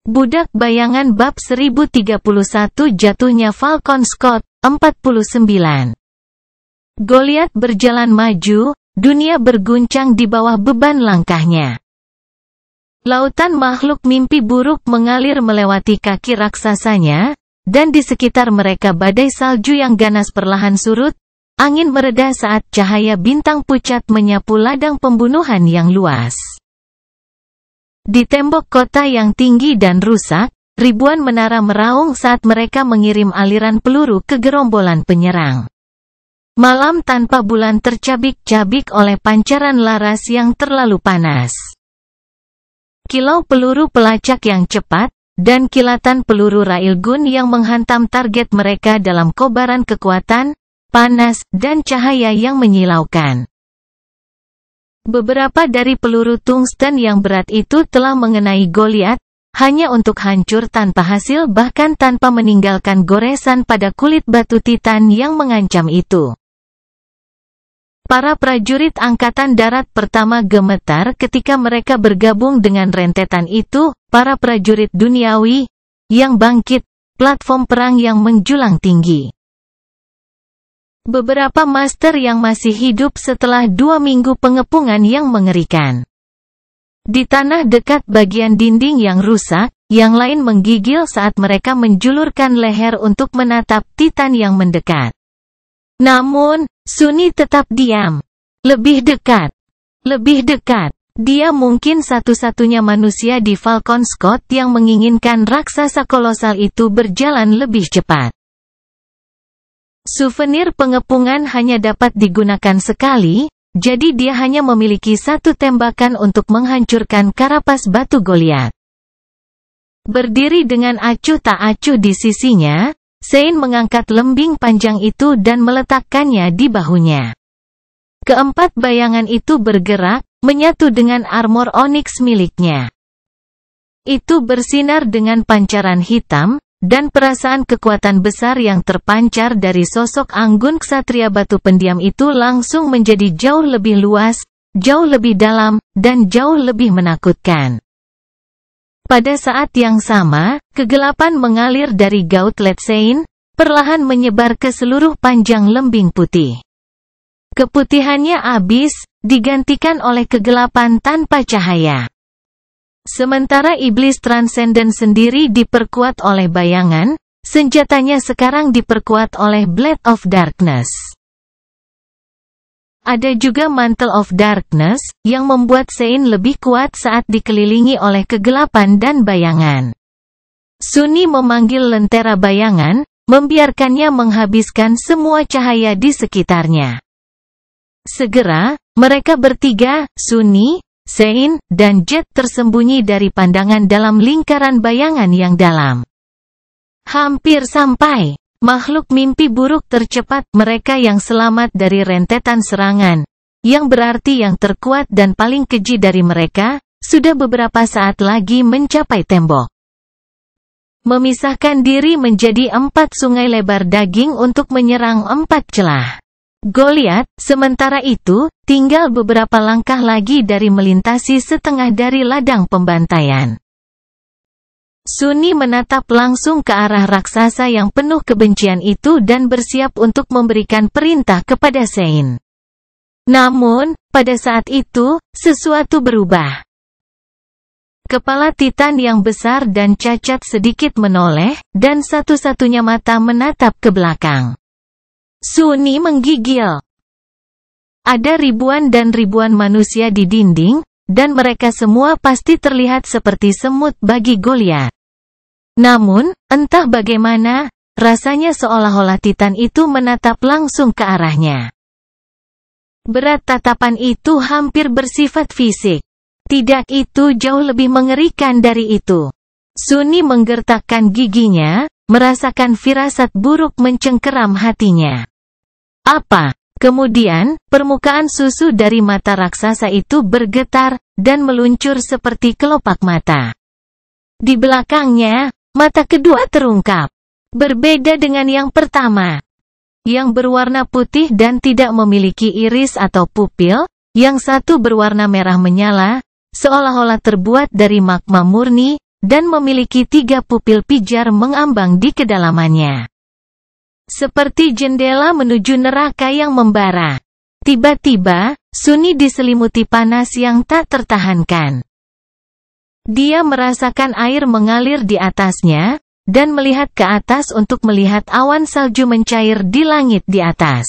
Budak Bayangan bab 1031 Jatuhnya Falcon Scott, 49. Goliat berjalan maju, dunia berguncang di bawah beban langkahnya. Lautan makhluk mimpi buruk mengalir melewati kaki raksasanya, dan di sekitar mereka badai salju yang ganas perlahan surut, angin mereda saat cahaya bintang pucat menyapu ladang pembunuhan yang luas. Di tembok kota yang tinggi dan rusak, ribuan menara meraung saat mereka mengirim aliran peluru ke gerombolan penyerang. Malam tanpa bulan tercabik-cabik oleh pancaran laras yang terlalu panas. Kilau peluru pelacak yang cepat, dan kilatan peluru railgun yang menghantam target mereka dalam kobaran kekuatan, panas, dan cahaya yang menyilaukan. Beberapa dari peluru tungsten yang berat itu telah mengenai Goliat, hanya untuk hancur tanpa hasil bahkan tanpa meninggalkan goresan pada kulit batu Titan yang mengancam itu. Para prajurit Angkatan Darat Pertama gemetar ketika mereka bergabung dengan rentetan itu, para prajurit duniawi, yang bangkit, platform perang yang menjulang tinggi. Beberapa master yang masih hidup setelah 2 minggu pengepungan yang mengerikan. Di tanah dekat bagian dinding yang rusak, yang lain menggigil saat mereka menjulurkan leher untuk menatap Titan yang mendekat. Namun, Sunni tetap diam. Lebih dekat. Lebih dekat. Dia mungkin satu-satunya manusia di Falcon Scott yang menginginkan raksasa kolosal itu berjalan lebih cepat. Souvenir pengepungan hanya dapat digunakan sekali, jadi dia hanya memiliki satu tembakan untuk menghancurkan karapas batu Goliat. Berdiri dengan acuh tak acuh di sisinya, Sein mengangkat lembing panjang itu dan meletakkannya di bahunya. Keempat bayangan itu bergerak, menyatu dengan armor onyx miliknya. Itu bersinar dengan pancaran hitam, dan perasaan kekuatan besar yang terpancar dari sosok anggun ksatria batu pendiam itu langsung menjadi jauh lebih luas, jauh lebih dalam, dan jauh lebih menakutkan. Pada saat yang sama, kegelapan mengalir dari Gauntlet Sein, perlahan menyebar ke seluruh panjang lembing putih. Keputihannya abis, digantikan oleh kegelapan tanpa cahaya. Sementara iblis transenden sendiri diperkuat oleh bayangan, senjatanya sekarang diperkuat oleh Blade of Darkness. Ada juga Mantle of Darkness, yang membuat Sein lebih kuat saat dikelilingi oleh kegelapan dan bayangan. Sunni memanggil lentera bayangan, membiarkannya menghabiskan semua cahaya di sekitarnya. Segera, mereka bertiga, Sunni, Sein, dan Jet tersembunyi dari pandangan dalam lingkaran bayangan yang dalam. Hampir sampai. Makhluk mimpi buruk tercepat mereka yang selamat dari rentetan serangan, yang berarti yang terkuat dan paling keji dari mereka, sudah beberapa saat lagi mencapai tembok. Memisahkan diri menjadi 4 sungai lebar daging untuk menyerang 4 celah. Goliat, sementara itu, tinggal beberapa langkah lagi dari melintasi setengah dari ladang pembantaian. Sunni menatap langsung ke arah raksasa yang penuh kebencian itu dan bersiap untuk memberikan perintah kepada Sein. Namun, pada saat itu, sesuatu berubah. Kepala Titan yang besar dan cacat sedikit menoleh, dan satu-satunya mata menatap ke belakang. Sunni menggigil. Ada ribuan dan ribuan manusia di dinding, dan mereka semua pasti terlihat seperti semut bagi Goliat. Namun, entah bagaimana, rasanya seolah-olah Titan itu menatap langsung ke arahnya. Berat tatapan itu hampir bersifat fisik. Tidak, itu jauh lebih mengerikan dari itu. Sunni menggertakkan giginya, merasakan firasat buruk mencengkeram hatinya. Apa? Kemudian, permukaan susu dari mata raksasa itu bergetar, dan meluncur seperti kelopak mata. Di belakangnya, mata kedua terungkap. Berbeda dengan yang pertama, yang berwarna putih dan tidak memiliki iris atau pupil, yang satu berwarna merah menyala, seolah-olah terbuat dari magma murni, dan memiliki 3 pupil pijar mengambang di kedalamannya. Seperti jendela menuju neraka yang membara. Tiba-tiba, Sunni diselimuti panas yang tak tertahankan. Dia merasakan air mengalir di atasnya, dan melihat ke atas untuk melihat awan salju mencair di langit di atas.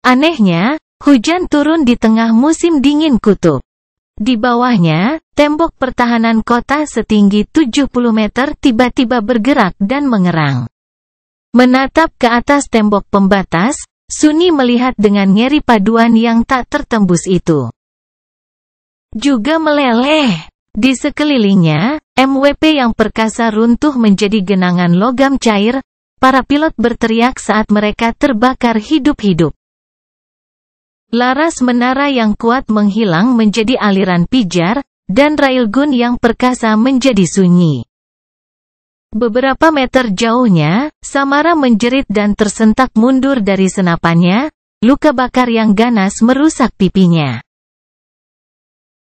Anehnya, hujan turun di tengah musim dingin kutub. Di bawahnya, tembok pertahanan kota setinggi 70 meter tiba-tiba bergerak dan mengerang. Menatap ke atas tembok pembatas, Sunni melihat dengan ngeri paduan yang tak tertembus itu. Juga meleleh. Di sekelilingnya, MWP yang perkasa runtuh menjadi genangan logam cair, para pilot berteriak saat mereka terbakar hidup-hidup. Laras menara yang kuat menghilang menjadi aliran pijar, dan railgun yang perkasa menjadi sunyi. Beberapa meter jauhnya, Samara menjerit dan tersentak mundur dari senapannya, luka bakar yang ganas merusak pipinya.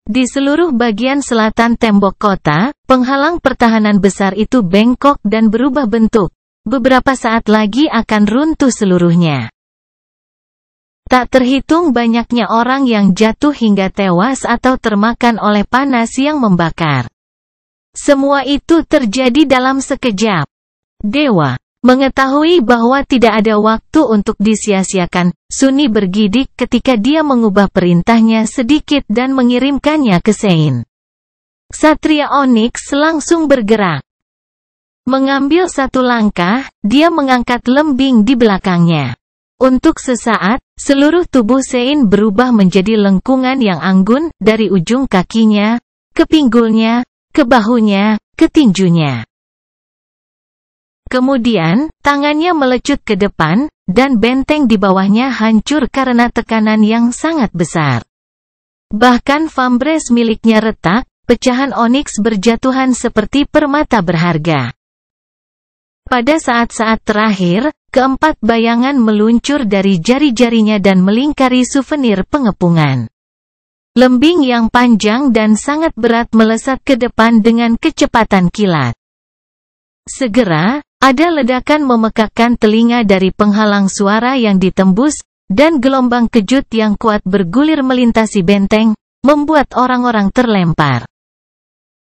Di seluruh bagian selatan tembok kota, penghalang pertahanan besar itu bengkok dan berubah bentuk. Beberapa saat lagi akan runtuh seluruhnya. Tak terhitung banyaknya orang yang jatuh hingga tewas atau termakan oleh panas yang membakar. Semua itu terjadi dalam sekejap. Dewa mengetahui bahwa tidak ada waktu untuk disia-siakan. Sunni bergidik ketika dia mengubah perintahnya sedikit dan mengirimkannya ke Sein. Ksatria Onyx langsung bergerak. Mengambil satu langkah, dia mengangkat lembing di belakangnya. Untuk sesaat, seluruh tubuh Sein berubah menjadi lengkungan yang anggun, dari ujung kakinya, ke pinggulnya, ke bahunya, ke tinjunya. Kemudian, tangannya melecut ke depan, dan benteng di bawahnya hancur karena tekanan yang sangat besar. Bahkan Vambres miliknya retak, pecahan oniks berjatuhan seperti permata berharga. Pada saat-saat terakhir, keempat bayangan meluncur dari jari-jarinya dan melingkari souvenir pengepungan. Lembing yang panjang dan sangat berat melesat ke depan dengan kecepatan kilat. Segera, ada ledakan memekakkan telinga dari penghalang suara yang ditembus, dan gelombang kejut yang kuat bergulir melintasi benteng, membuat orang-orang terlempar.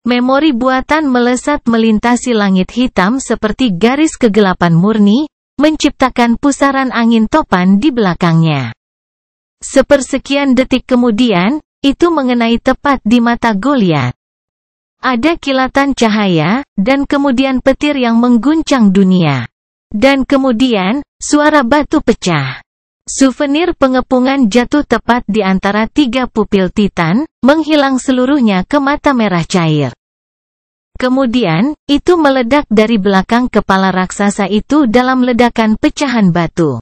Memori buatan melesat melintasi langit hitam seperti garis kegelapan murni, menciptakan pusaran angin topan di belakangnya. Sepersekian detik kemudian, itu mengenai tepat di mata Goliat. Ada kilatan cahaya, dan kemudian petir yang mengguncang dunia. Dan kemudian, suara batu pecah. Souvenir pengepungan jatuh tepat di antara 3 pupil titan, menghilang seluruhnya ke mata merah cair. Kemudian, itu meledak dari belakang kepala raksasa itu dalam ledakan pecahan batu.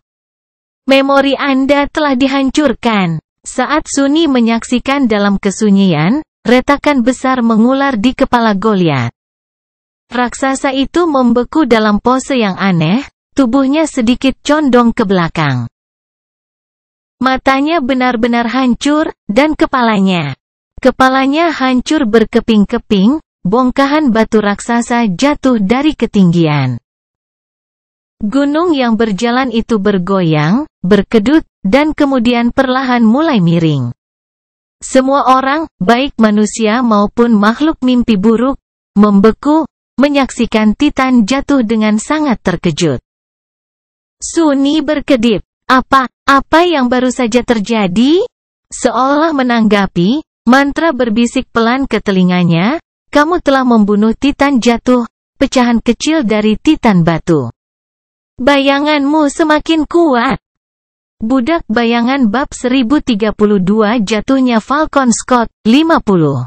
Memori Anda telah dihancurkan. Saat Sunni menyaksikan dalam kesunyian, retakan besar mengular di kepala Goliat. Raksasa itu membeku dalam pose yang aneh, tubuhnya sedikit condong ke belakang. Matanya benar-benar hancur, dan kepalanya hancur berkeping-keping, bongkahan batu raksasa jatuh dari ketinggian. Gunung yang berjalan itu bergoyang, berkedut, dan kemudian perlahan mulai miring. Semua orang, baik manusia maupun makhluk mimpi buruk, membeku, menyaksikan Titan jatuh dengan sangat terkejut. Sunni berkedip. Apa yang baru saja terjadi? Seolah menanggapi, mantra berbisik pelan ke telinganya, kamu telah membunuh Titan jatuh, pecahan kecil dari Titan batu. Bayanganmu semakin kuat. Budak bayangan bab 1032 jatuhnya Falcon Scott, 50.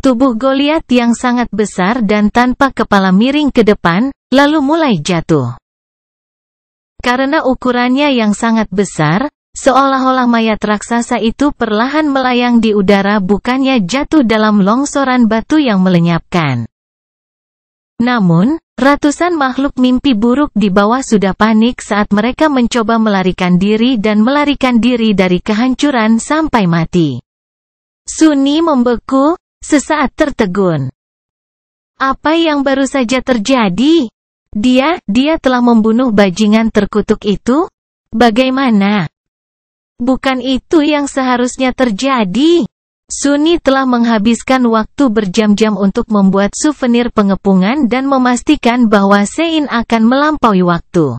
Tubuh Goliat yang sangat besar dan tanpa kepala miring ke depan, lalu mulai jatuh. Karena ukurannya yang sangat besar, seolah-olah mayat raksasa itu perlahan melayang di udara bukannya jatuh dalam longsoran batu yang melenyapkan. Namun, ratusan makhluk mimpi buruk di bawah sudah panik saat mereka mencoba melarikan diri dari kehancuran sampai mati. Sunni membeku, sesaat tertegun. Apa yang baru saja terjadi? Dia telah membunuh bajingan terkutuk itu? Bagaimana? Bukan itu yang seharusnya terjadi. Sunni telah menghabiskan waktu berjam-jam untuk membuat souvenir pengepungan dan memastikan bahwa Sein akan melampaui waktu.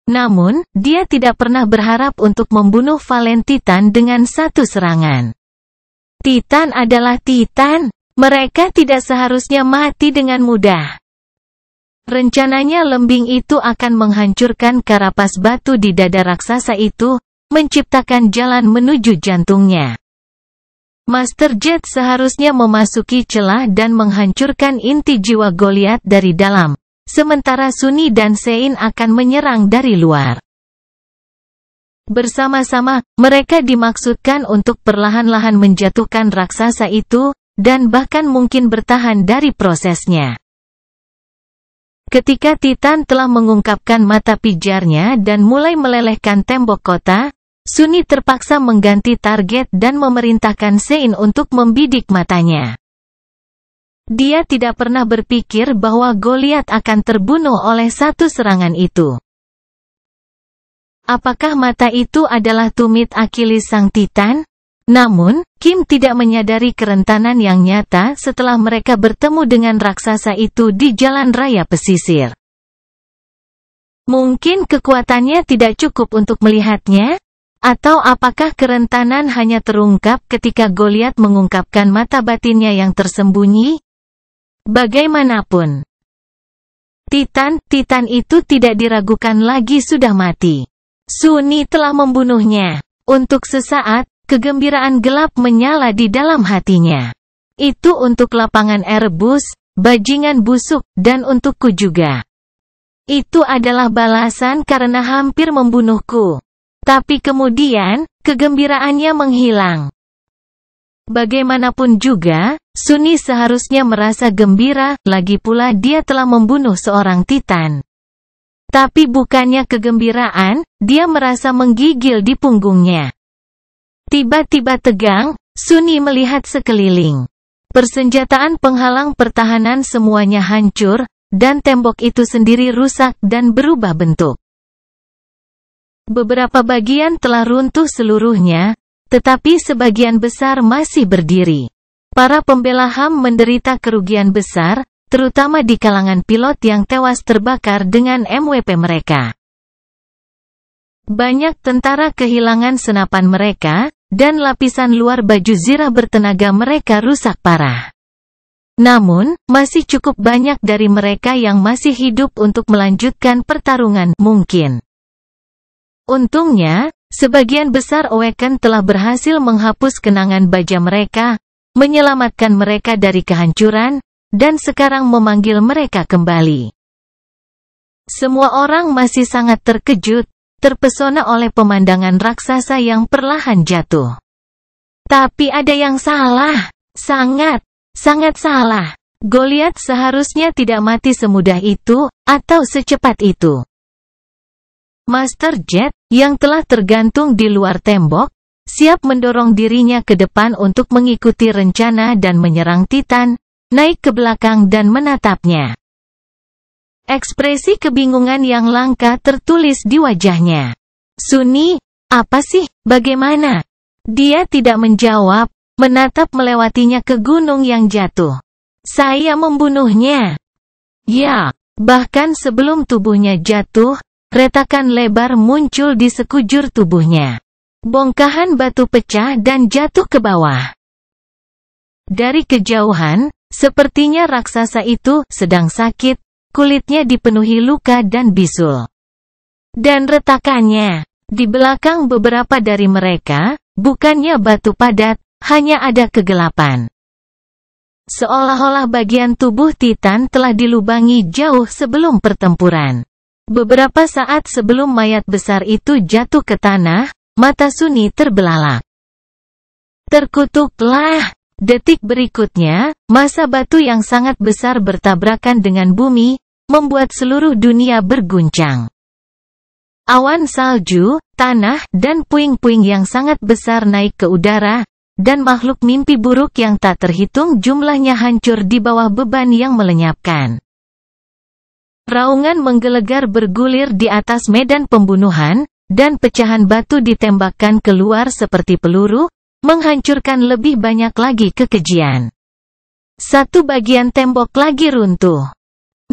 Namun, dia tidak pernah berharap untuk membunuh Valen Titan dengan satu serangan. Titan adalah Titan. Mereka tidak seharusnya mati dengan mudah. Rencananya lembing itu akan menghancurkan karapas batu di dada raksasa itu, menciptakan jalan menuju jantungnya. Master Jet seharusnya memasuki celah dan menghancurkan inti jiwa Goliath dari dalam, sementara Sunni dan Sein akan menyerang dari luar. Bersama-sama, mereka dimaksudkan untuk perlahan-lahan menjatuhkan raksasa itu, dan bahkan mungkin bertahan dari prosesnya. Ketika Titan telah mengungkapkan mata pijarnya dan mulai melelehkan tembok kota, Sunni terpaksa mengganti target dan memerintahkan Sein untuk membidik matanya. Dia tidak pernah berpikir bahwa Goliath akan terbunuh oleh satu serangan itu. Apakah mata itu adalah tumit Achilles sang Titan? Namun, Kim tidak menyadari kerentanan yang nyata setelah mereka bertemu dengan raksasa itu di jalan raya pesisir. Mungkin kekuatannya tidak cukup untuk melihatnya? Atau apakah kerentanan hanya terungkap ketika Goliath mengungkapkan mata batinnya yang tersembunyi? Bagaimanapun, Titan itu tidak diragukan lagi sudah mati. Sunni telah membunuhnya. Untuk sesaat, kegembiraan gelap menyala di dalam hatinya. Itu untuk lapangan Erebus, bajingan busuk, dan untukku juga. Itu adalah balasan karena hampir membunuhku. Tapi kemudian, kegembiraannya menghilang. Bagaimanapun juga, Sunni seharusnya merasa gembira, lagi pula dia telah membunuh seorang Titan. Tapi bukannya kegembiraan, dia merasa menggigil di punggungnya. Tiba-tiba tegang, Sunni melihat sekeliling. Persenjataan penghalang pertahanan semuanya hancur, dan tembok itu sendiri rusak dan berubah bentuk. Beberapa bagian telah runtuh seluruhnya, tetapi sebagian besar masih berdiri. Para pembela HAM menderita kerugian besar, terutama di kalangan pilot yang tewas terbakar dengan MWP mereka. Banyak tentara kehilangan senapan mereka, dan lapisan luar baju zirah bertenaga mereka rusak parah. Namun, masih cukup banyak dari mereka yang masih hidup untuk melanjutkan pertarungan, mungkin. Untungnya, sebagian besar Awaken telah berhasil menghapus kenangan baja mereka, menyelamatkan mereka dari kehancuran, dan sekarang memanggil mereka kembali. Semua orang masih sangat terkejut, terpesona oleh pemandangan raksasa yang perlahan jatuh. Tapi ada yang salah. Sangat salah. Goliath seharusnya tidak mati semudah itu, atau secepat itu. Master Jet, yang telah tergantung di luar tembok, siap mendorong dirinya ke depan untuk mengikuti rencana dan menyerang Titan, naik ke belakang dan menatapnya. Ekspresi kebingungan yang langka tertulis di wajahnya. Sunni, apa sih, bagaimana? Dia tidak menjawab, menatap melewatinya ke gunung yang jatuh. Saya membunuhnya. Ya, bahkan sebelum tubuhnya jatuh, retakan lebar muncul di sekujur tubuhnya. Bongkahan batu pecah dan jatuh ke bawah. Dari kejauhan, sepertinya raksasa itu sedang sakit. Kulitnya dipenuhi luka dan bisul. Dan retakannya. Di belakang beberapa dari mereka, bukannya batu padat, hanya ada kegelapan. Seolah-olah bagian tubuh Titan telah dilubangi jauh sebelum pertempuran. Beberapa saat sebelum mayat besar itu jatuh ke tanah, mata Sunni terbelalak. Terkutuklah. Detik berikutnya, massa batu yang sangat besar bertabrakan dengan bumi, membuat seluruh dunia berguncang. Awan salju, tanah, dan puing-puing yang sangat besar naik ke udara, dan makhluk mimpi buruk yang tak terhitung jumlahnya hancur di bawah beban yang melenyapkan. Raungan menggelegar bergulir di atas medan pembunuhan, dan pecahan batu ditembakkan keluar seperti peluru, menghancurkan lebih banyak lagi kekejian. Satu bagian tembok lagi runtuh.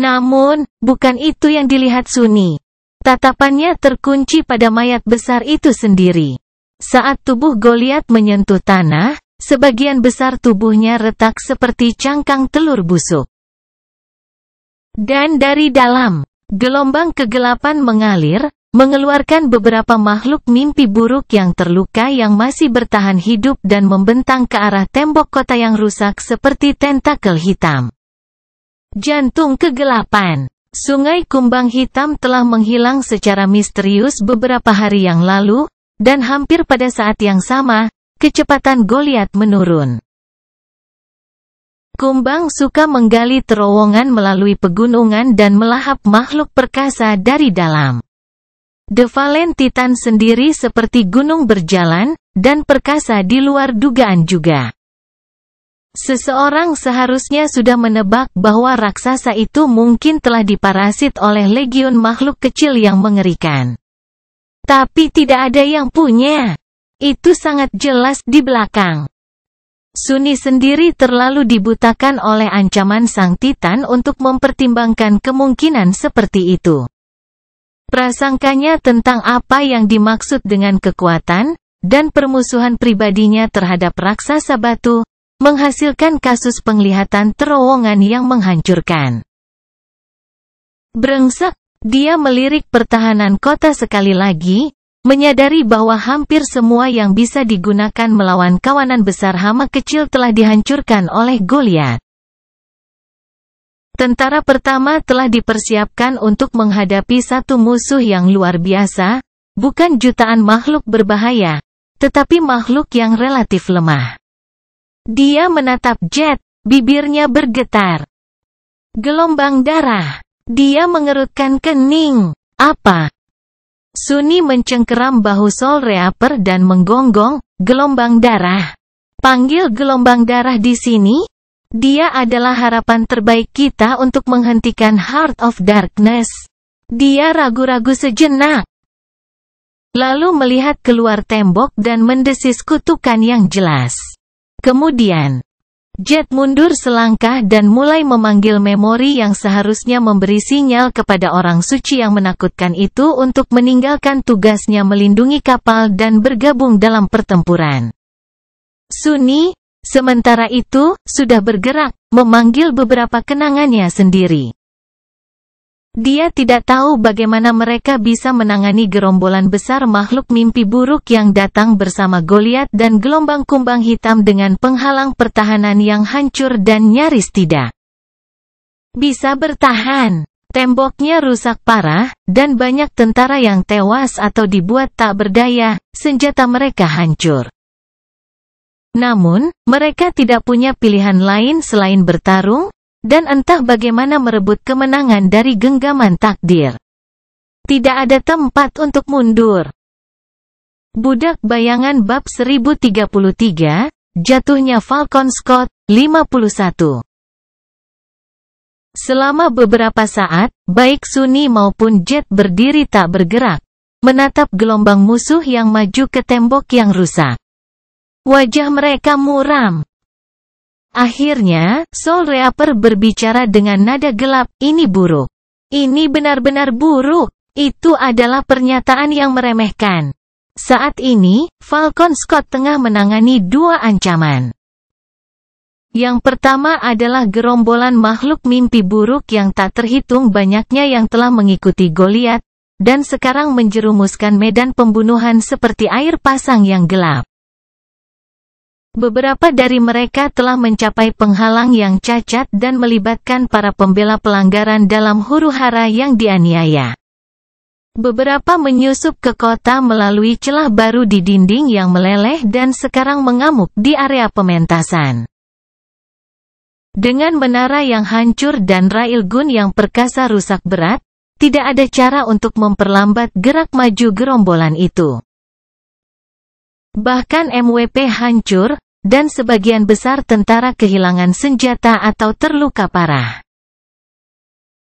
Namun, bukan itu yang dilihat Sunni. Tatapannya terkunci pada mayat besar itu sendiri. Saat tubuh Goliat menyentuh tanah, sebagian besar tubuhnya retak seperti cangkang telur busuk. Dan dari dalam, gelombang kegelapan mengalir, mengeluarkan beberapa makhluk mimpi buruk yang terluka yang masih bertahan hidup dan membentang ke arah tembok kota yang rusak seperti tentakel hitam. Jantung kegelapan. Sungai Kumbang Hitam telah menghilang secara misterius beberapa hari yang lalu, dan hampir pada saat yang sama, kecepatan Goliat menurun. Kumbang suka menggali terowongan melalui pegunungan dan melahap makhluk perkasa dari dalam. The Fallen Titan sendiri seperti gunung berjalan, dan perkasa di luar dugaan juga. Seseorang seharusnya sudah menebak bahwa raksasa itu mungkin telah diparasit oleh legiun makhluk kecil yang mengerikan. Tapi tidak ada yang punya. Itu sangat jelas di belakang. Sunni sendiri terlalu dibutakan oleh ancaman sang Titan untuk mempertimbangkan kemungkinan seperti itu. Prasangkanya tentang apa yang dimaksud dengan kekuatan, dan permusuhan pribadinya terhadap raksasa batu, menghasilkan kasus penglihatan terowongan yang menghancurkan. Brengsek, dia melirik pertahanan kota sekali lagi, menyadari bahwa hampir semua yang bisa digunakan melawan kawanan besar hama kecil telah dihancurkan oleh Goliat. Tentara pertama telah dipersiapkan untuk menghadapi satu musuh yang luar biasa, bukan jutaan makhluk berbahaya, tetapi makhluk yang relatif lemah. Dia menatap Jet, bibirnya bergetar. Gelombang darah. Dia mengerutkan kening. Apa? Sunni mencengkeram bahu Soul Reaper dan menggonggong, gelombang darah. Panggil gelombang darah di sini? Dia adalah harapan terbaik kita untuk menghentikan Heart of Darkness. Dia ragu-ragu sejenak. Lalu melihat keluar tembok dan mendesis kutukan yang jelas. Kemudian, Jet mundur selangkah dan mulai memanggil memori yang seharusnya memberi sinyal kepada orang suci yang menakutkan itu untuk meninggalkan tugasnya melindungi kapal dan bergabung dalam pertempuran. Sunni, sementara itu, sudah bergerak, memanggil beberapa kenangannya sendiri. Dia tidak tahu bagaimana mereka bisa menangani gerombolan besar makhluk mimpi buruk yang datang bersama Goliat dan gelombang kumbang hitam dengan penghalang pertahanan yang hancur dan nyaris tidak bisa bertahan. Temboknya rusak parah, dan banyak tentara yang tewas atau dibuat tak berdaya, senjata mereka hancur. Namun, mereka tidak punya pilihan lain selain bertarung, dan entah bagaimana merebut kemenangan dari genggaman takdir. Tidak ada tempat untuk mundur. Budak Bayangan bab 1033, Jatuhnya Falcon Scott, 51. Selama beberapa saat, baik Sunni maupun Jet berdiri tak bergerak, menatap gelombang musuh yang maju ke tembok yang rusak. Wajah mereka muram. Akhirnya, Soul Reaper berbicara dengan nada gelap, ini buruk. Ini benar-benar buruk. Itu adalah pernyataan yang meremehkan. Saat ini, Falcon Scott tengah menangani dua ancaman. Yang pertama adalah gerombolan makhluk mimpi buruk yang tak terhitung banyaknya yang telah mengikuti Goliat, dan sekarang menjerumuskan medan pembunuhan seperti air pasang yang gelap. Beberapa dari mereka telah mencapai penghalang yang cacat dan melibatkan para pembela pelanggaran dalam huru-hara yang dianiaya. Beberapa menyusup ke kota melalui celah baru di dinding yang meleleh dan sekarang mengamuk di area pementasan. Dengan menara yang hancur dan railgun yang perkasa rusak berat, tidak ada cara untuk memperlambat gerak maju gerombolan itu. Bahkan MVP hancur, dan sebagian besar tentara kehilangan senjata atau terluka parah.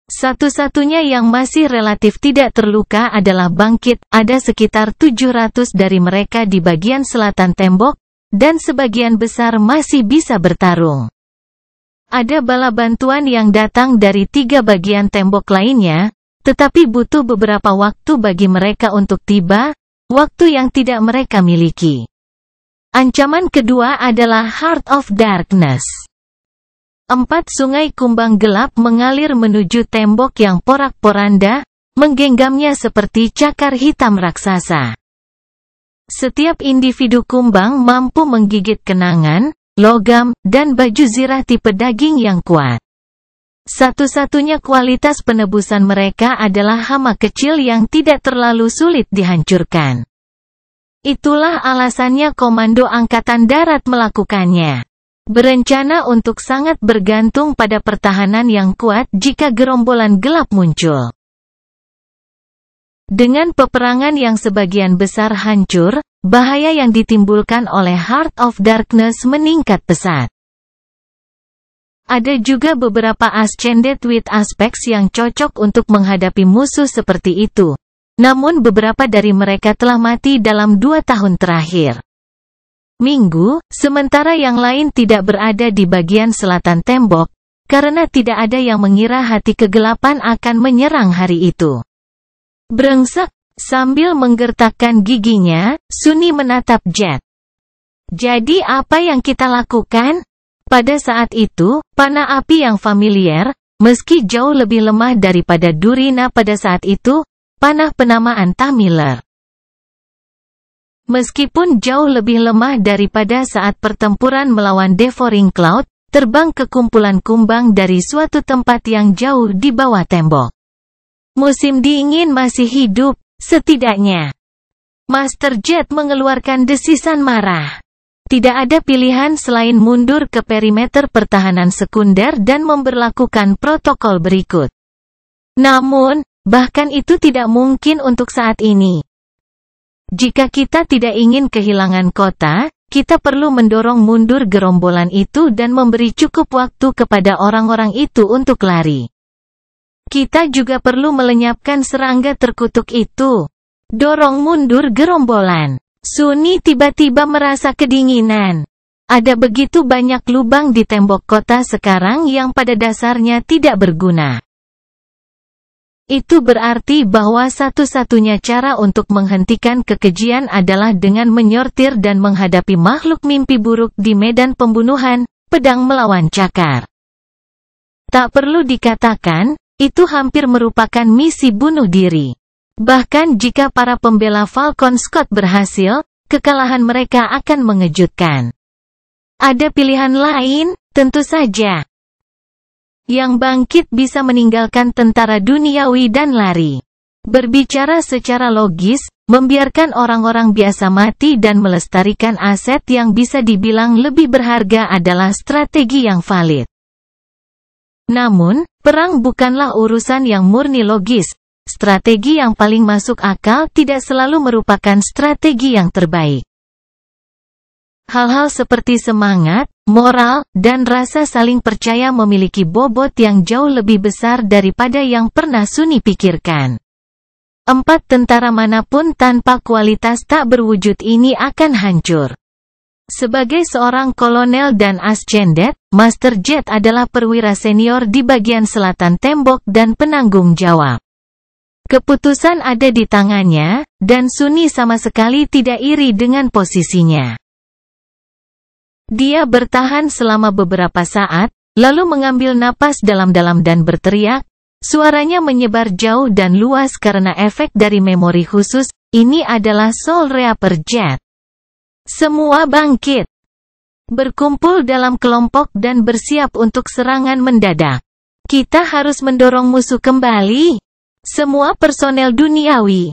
Satu-satunya yang masih relatif tidak terluka adalah Bangkit, ada sekitar 700 dari mereka di bagian selatan tembok, dan sebagian besar masih bisa bertarung. Ada bala bantuan yang datang dari 3 bagian tembok lainnya, tetapi butuh beberapa waktu bagi mereka untuk tiba, waktu yang tidak mereka miliki. Ancaman kedua adalah Heart of Darkness. 4 sungai kumbang gelap mengalir menuju tembok yang porak-poranda, menggenggamnya seperti cakar hitam raksasa. Setiap individu kumbang mampu menggigit kenangan, logam, dan baju zirah tipe daging yang kuat. Satu-satunya kualitas penebusan mereka adalah hama kecil yang tidak terlalu sulit dihancurkan. Itulah alasannya Komando Angkatan Darat melakukannya. Berencana untuk sangat bergantung pada pertahanan yang kuat jika gerombolan gelap muncul. Dengan peperangan yang sebagian besar hancur, bahaya yang ditimbulkan oleh Heart of Darkness meningkat pesat. Ada juga beberapa Ascended with Aspects yang cocok untuk menghadapi musuh seperti itu. Namun beberapa dari mereka telah mati dalam 2 tahun terakhir. Minggu, sementara yang lain tidak berada di bagian selatan tembok, karena tidak ada yang mengira hati kegelapan akan menyerang hari itu. Brengsek, sambil menggertakkan giginya, Sunny menatap Jet. Jadi apa yang kita lakukan? Pada saat itu, panah api yang familiar, meski jauh lebih lemah daripada Durina pada saat itu, panah penamaan Tamiller. Meskipun jauh lebih lemah daripada saat pertempuran melawan Devouring Cloud, terbang ke kumpulan kumbang dari suatu tempat yang jauh di bawah tembok. Musim dingin masih hidup, setidaknya. Master Jet mengeluarkan desisan marah. Tidak ada pilihan selain mundur ke perimeter pertahanan sekunder dan memberlakukan protokol berikut. Namun, bahkan itu tidak mungkin untuk saat ini. Jika kita tidak ingin kehilangan kota, kita perlu mendorong mundur gerombolan itu dan memberi cukup waktu kepada orang-orang itu untuk lari. Kita juga perlu melenyapkan serangga terkutuk itu. Dorong mundur gerombolan. Sunny tiba-tiba merasa kedinginan. Ada begitu banyak lubang di tembok kota sekarang yang pada dasarnya tidak berguna. Itu berarti bahwa satu-satunya cara untuk menghentikan kekejian adalah dengan menyortir dan menghadapi makhluk mimpi buruk di medan pembunuhan, pedang melawan cakar. Tak perlu dikatakan, itu hampir merupakan misi bunuh diri. Bahkan jika para pembela Falcon Scott berhasil, kekalahan mereka akan mengejutkan. Ada pilihan lain, tentu saja. Yang Bangkit bisa meninggalkan tentara duniawi dan lari. Berbicara secara logis, membiarkan orang-orang biasa mati dan melestarikan aset yang bisa dibilang lebih berharga adalah strategi yang valid. Namun, perang bukanlah urusan yang murni logis. Strategi yang paling masuk akal tidak selalu merupakan strategi yang terbaik. Hal-hal seperti semangat, moral, dan rasa saling percaya memiliki bobot yang jauh lebih besar daripada yang pernah Sunny pikirkan. 4 tentara manapun tanpa kualitas tak berwujud ini akan hancur. Sebagai seorang kolonel dan Ascended, Master Jet adalah perwira senior di bagian selatan tembok dan penanggung jawab. Keputusan ada di tangannya, dan Sunny sama sekali tidak iri dengan posisinya. Dia bertahan selama beberapa saat, lalu mengambil napas dalam-dalam dan berteriak. Suaranya menyebar jauh dan luas karena efek dari memori khusus. Ini adalah Soul Reaper Jet. Semua bangkit. Berkumpul dalam kelompok dan bersiap untuk serangan mendadak. Kita harus mendorong musuh kembali. Semua personel duniawi.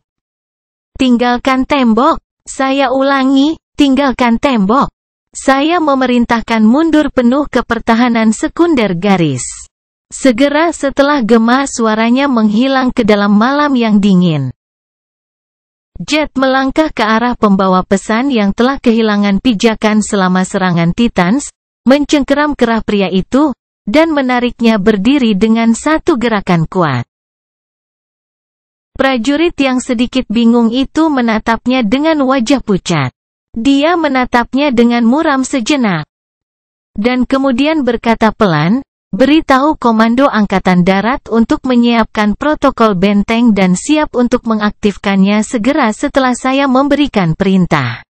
Tinggalkan tembok. Saya ulangi, tinggalkan tembok. Saya memerintahkan mundur penuh ke pertahanan sekunder garis. Segera setelah gema suaranya menghilang ke dalam malam yang dingin. Jet melangkah ke arah pembawa pesan yang telah kehilangan pijakan selama serangan Titans, mencengkeram kerah pria itu, dan menariknya berdiri dengan satu gerakan kuat. Prajurit yang sedikit bingung itu menatapnya dengan wajah pucat. Dia menatapnya dengan muram sejenak. Dan kemudian berkata pelan, "Beritahu Komando Angkatan Darat untuk menyiapkan protokol benteng dan siap untuk mengaktifkannya segera setelah saya memberikan perintah.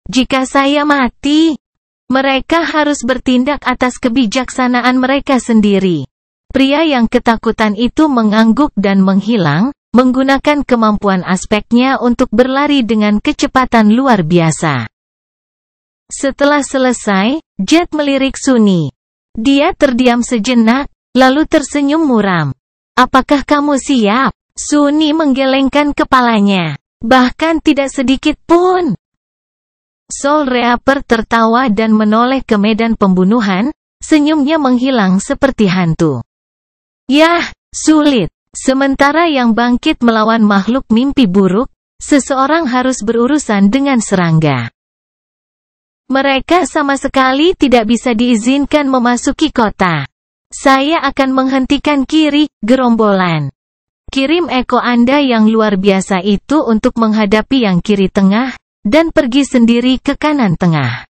Jika saya mati, mereka harus bertindak atas kebijaksanaan mereka sendiri." Pria yang ketakutan itu mengangguk dan menghilang, menggunakan kemampuan aspeknya untuk berlari dengan kecepatan luar biasa. Setelah selesai, Jet melirik Sunny. Dia terdiam sejenak, lalu tersenyum muram. "Apakah kamu siap?" Sunny menggelengkan kepalanya. "Bahkan tidak sedikit pun." Soul Reaper tertawa dan menoleh ke medan pembunuhan, senyumnya menghilang seperti hantu. "Yah, sulit. Sementara yang bangkit melawan makhluk mimpi buruk, seseorang harus berurusan dengan serangga. Mereka sama sekali tidak bisa diizinkan memasuki kota. Saya akan menghentikan kiri, gerombolan. Kirim Eko Anda yang luar biasa itu untuk menghadapi yang kiri tengah, dan pergi sendiri ke kanan tengah.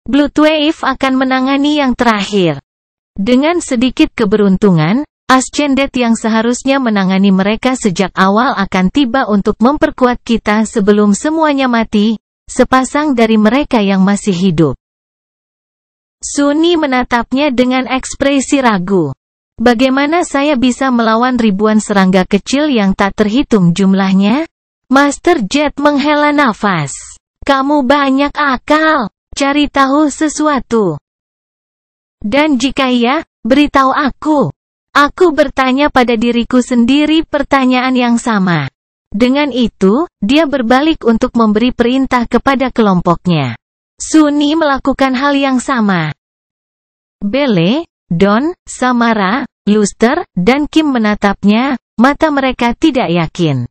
Bloodwave akan menangani yang terakhir." Dengan sedikit keberuntungan, Ascended yang seharusnya menangani mereka sejak awal akan tiba untuk memperkuat kita sebelum semuanya mati, sepasang dari mereka yang masih hidup. Sunny menatapnya dengan ekspresi ragu. "Bagaimana saya bisa melawan ribuan serangga kecil yang tak terhitung jumlahnya?" Master Jet menghela nafas. "Kamu banyak akal. Cari tahu sesuatu. Dan jika iya, beritahu aku. Aku bertanya pada diriku sendiri pertanyaan yang sama." Dengan itu, dia berbalik untuk memberi perintah kepada kelompoknya. Sunny melakukan hal yang sama. Bele, Don, Samara, Luster, dan Kim menatapnya, mata mereka tidak yakin.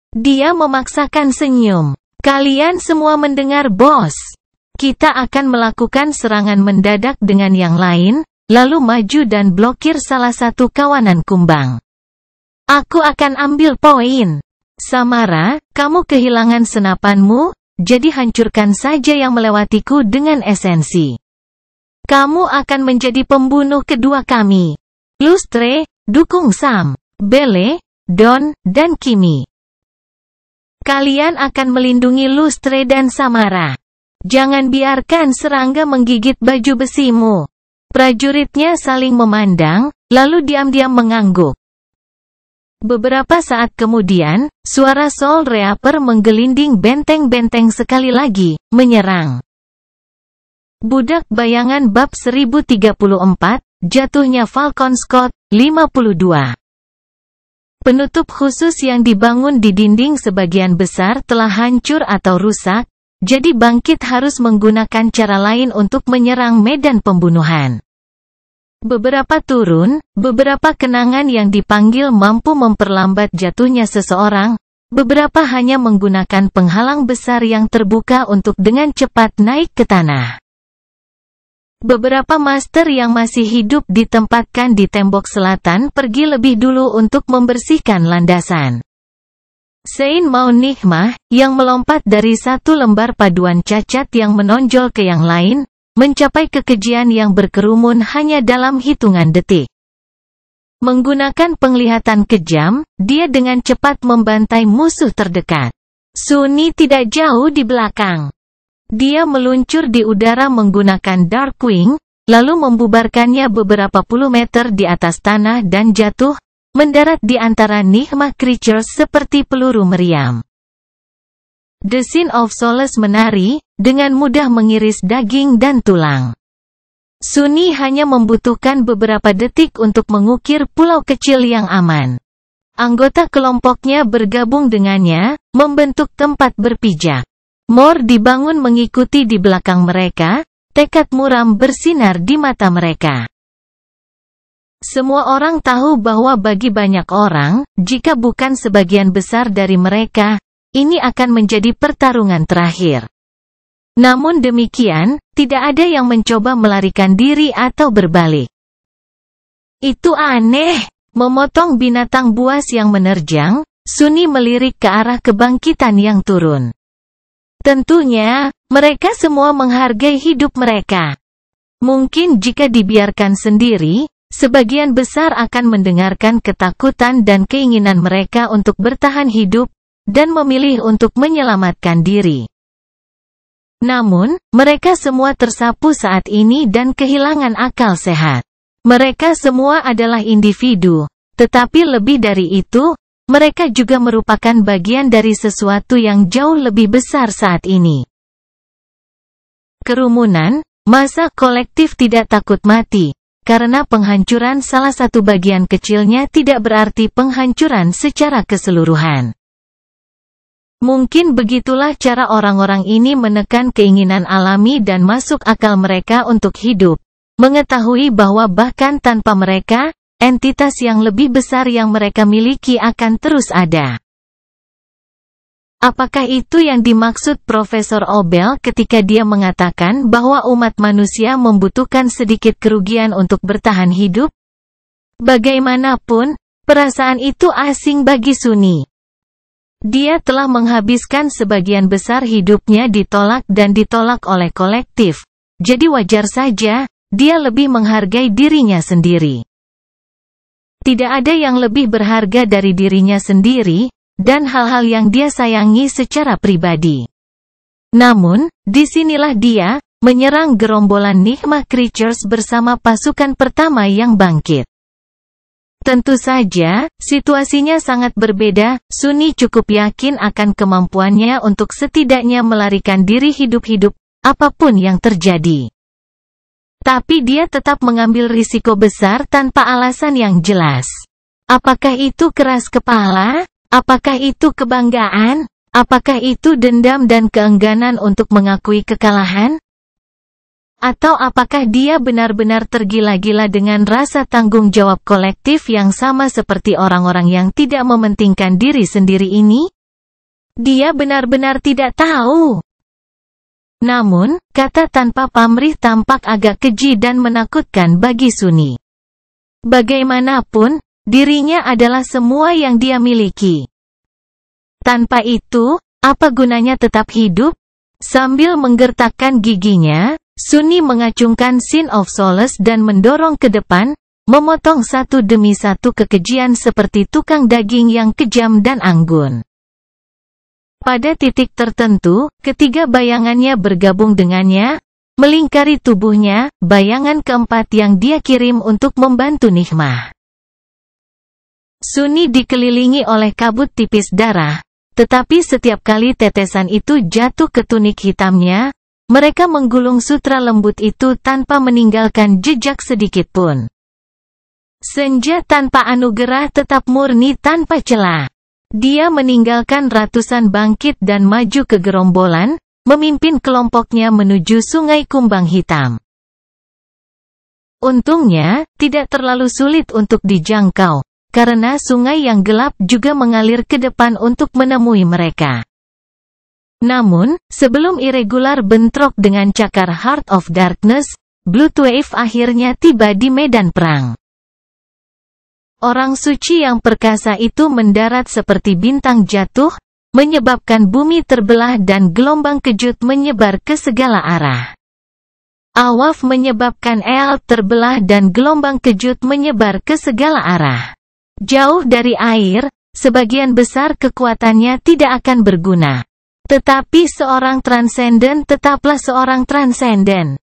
Dia memaksakan senyum. "Kalian semua mendengar, bos. Kita akan melakukan serangan mendadak dengan yang lain, lalu maju dan blokir salah satu kawanan kumbang. Aku akan ambil poin. Samara, kamu kehilangan senapanmu, jadi hancurkan saja yang melewatiku dengan esensi. Kamu akan menjadi pembunuh kedua kami. Lustre, dukung Sam, Bele, Don, dan Kimi. Kalian akan melindungi Lustre dan Samara. Jangan biarkan serangga menggigit baju besimu." Prajuritnya saling memandang, lalu diam-diam mengangguk. Beberapa saat kemudian, suara Soul Reaper menggelinding benteng-benteng sekali lagi, menyerang. Budak Bayangan Bab 1034, Jatuhnya Falcon Scott, 52. Penutup khusus yang dibangun di dinding sebagian besar telah hancur atau rusak, jadi Bangkit harus menggunakan cara lain untuk menyerang medan pembunuhan. Beberapa turun, beberapa kenangan yang dipanggil mampu memperlambat jatuhnya seseorang, beberapa hanya menggunakan penghalang besar yang terbuka untuk dengan cepat naik ke tanah. Beberapa master yang masih hidup ditempatkan di tembok selatan pergi lebih dulu untuk membersihkan landasan. Sein Mau Nihmah, yang melompat dari satu lembar paduan cacat yang menonjol ke yang lain, mencapai kekejian yang berkerumun hanya dalam hitungan detik. Menggunakan penglihatan kejam, dia dengan cepat membantai musuh terdekat. Sunny tidak jauh di belakang. Dia meluncur di udara menggunakan Darkwing, lalu membubarkannya beberapa puluh meter di atas tanah dan jatuh, mendarat di antara Nihmah creatures seperti peluru meriam. The Sin of Solace menari, dengan mudah mengiris daging dan tulang. Sunny hanya membutuhkan beberapa detik untuk mengukir pulau kecil yang aman. Anggota kelompoknya bergabung dengannya, membentuk tempat berpijak. Mor dibangun mengikuti di belakang mereka, tekad muram bersinar di mata mereka. Semua orang tahu bahwa bagi banyak orang, jika bukan sebagian besar dari mereka, ini akan menjadi pertarungan terakhir. Namun demikian, tidak ada yang mencoba melarikan diri atau berbalik. Itu aneh. Memotong binatang buas yang menerjang, Sunni melirik ke arah kebangkitan yang turun. Tentunya, mereka semua menghargai hidup mereka. Mungkin jika dibiarkan sendiri, sebagian besar akan mendengarkan ketakutan dan keinginan mereka untuk bertahan hidup, dan memilih untuk menyelamatkan diri. Namun, mereka semua tersapu saat ini dan kehilangan akal sehat. Mereka semua adalah individu, tetapi lebih dari itu, mereka juga merupakan bagian dari sesuatu yang jauh lebih besar saat ini. Kerumunan, massa kolektif tidak takut mati, karena penghancuran salah satu bagian kecilnya tidak berarti penghancuran secara keseluruhan. Mungkin begitulah cara orang-orang ini menekan keinginan alami dan masuk akal mereka untuk hidup, mengetahui bahwa bahkan tanpa mereka, entitas yang lebih besar yang mereka miliki akan terus ada. Apakah itu yang dimaksud Profesor Obel ketika dia mengatakan bahwa umat manusia membutuhkan sedikit kerugian untuk bertahan hidup? Bagaimanapun, perasaan itu asing bagi Sunni. Dia telah menghabiskan sebagian besar hidupnya ditolak dan ditolak oleh kolektif. Jadi wajar saja, dia lebih menghargai dirinya sendiri. Tidak ada yang lebih berharga dari dirinya sendiri, dan hal-hal yang dia sayangi secara pribadi. Namun, disinilah dia, menyerang gerombolan Nigma Creatures bersama pasukan pertama yang bangkit. Tentu saja, situasinya sangat berbeda. Sunni cukup yakin akan kemampuannya untuk setidaknya melarikan diri hidup-hidup, apapun yang terjadi. Tapi dia tetap mengambil risiko besar tanpa alasan yang jelas. Apakah itu keras kepala? Apakah itu kebanggaan? Apakah itu dendam dan keengganan untuk mengakui kekalahan? Atau apakah dia benar-benar tergila-gila dengan rasa tanggung jawab kolektif yang sama seperti orang-orang yang tidak mementingkan diri sendiri ini? Dia benar-benar tidak tahu. Namun, kata tanpa pamrih tampak agak keji dan menakutkan bagi Sunni. Bagaimanapun, dirinya adalah semua yang dia miliki. Tanpa itu, apa gunanya tetap hidup? Sambil menggertakkan giginya, Sunni mengacungkan Sin of Solace dan mendorong ke depan, memotong satu demi satu kekejian seperti tukang daging yang kejam dan anggun. Pada titik tertentu, ketiga bayangannya bergabung dengannya, melingkari tubuhnya, bayangan keempat yang dia kirim untuk membantu Nigma. Sunni dikelilingi oleh kabut tipis darah, tetapi setiap kali tetesan itu jatuh ke tunik hitamnya, mereka menggulung sutra lembut itu tanpa meninggalkan jejak sedikit pun. Senja tanpa anugerah tetap murni tanpa celah. Dia meninggalkan ratusan bangkit dan maju ke gerombolan, memimpin kelompoknya menuju sungai kumbang hitam. Untungnya, tidak terlalu sulit untuk dijangkau, karena sungai yang gelap juga mengalir ke depan untuk menemui mereka. Namun, sebelum irregular bentrok dengan cakar Heart of Darkness, Blood Wave akhirnya tiba di medan perang. Orang suci yang perkasa itu mendarat seperti bintang jatuh, menyebabkan bumi terbelah dan gelombang kejut menyebar ke segala arah. Awaf menyebabkan Eal terbelah dan gelombang kejut menyebar ke segala arah. Jauh dari air, sebagian besar kekuatannya tidak akan berguna. Tetapi seorang transenden tetaplah seorang transenden.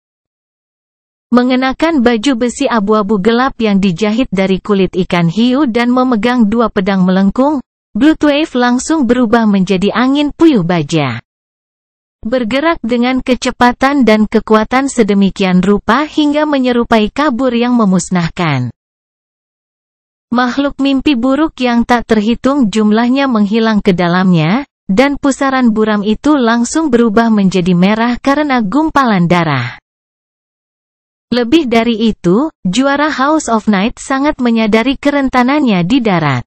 Mengenakan baju besi abu-abu gelap yang dijahit dari kulit ikan hiu dan memegang dua pedang melengkung, Blood Wave langsung berubah menjadi angin puyuh baja. Bergerak dengan kecepatan dan kekuatan sedemikian rupa hingga menyerupai kabur yang memusnahkan. Makhluk mimpi buruk yang tak terhitung jumlahnya menghilang ke dalamnya, dan pusaran buram itu langsung berubah menjadi merah karena gumpalan darah. Lebih dari itu, juara House of Night sangat menyadari kerentanannya di darat.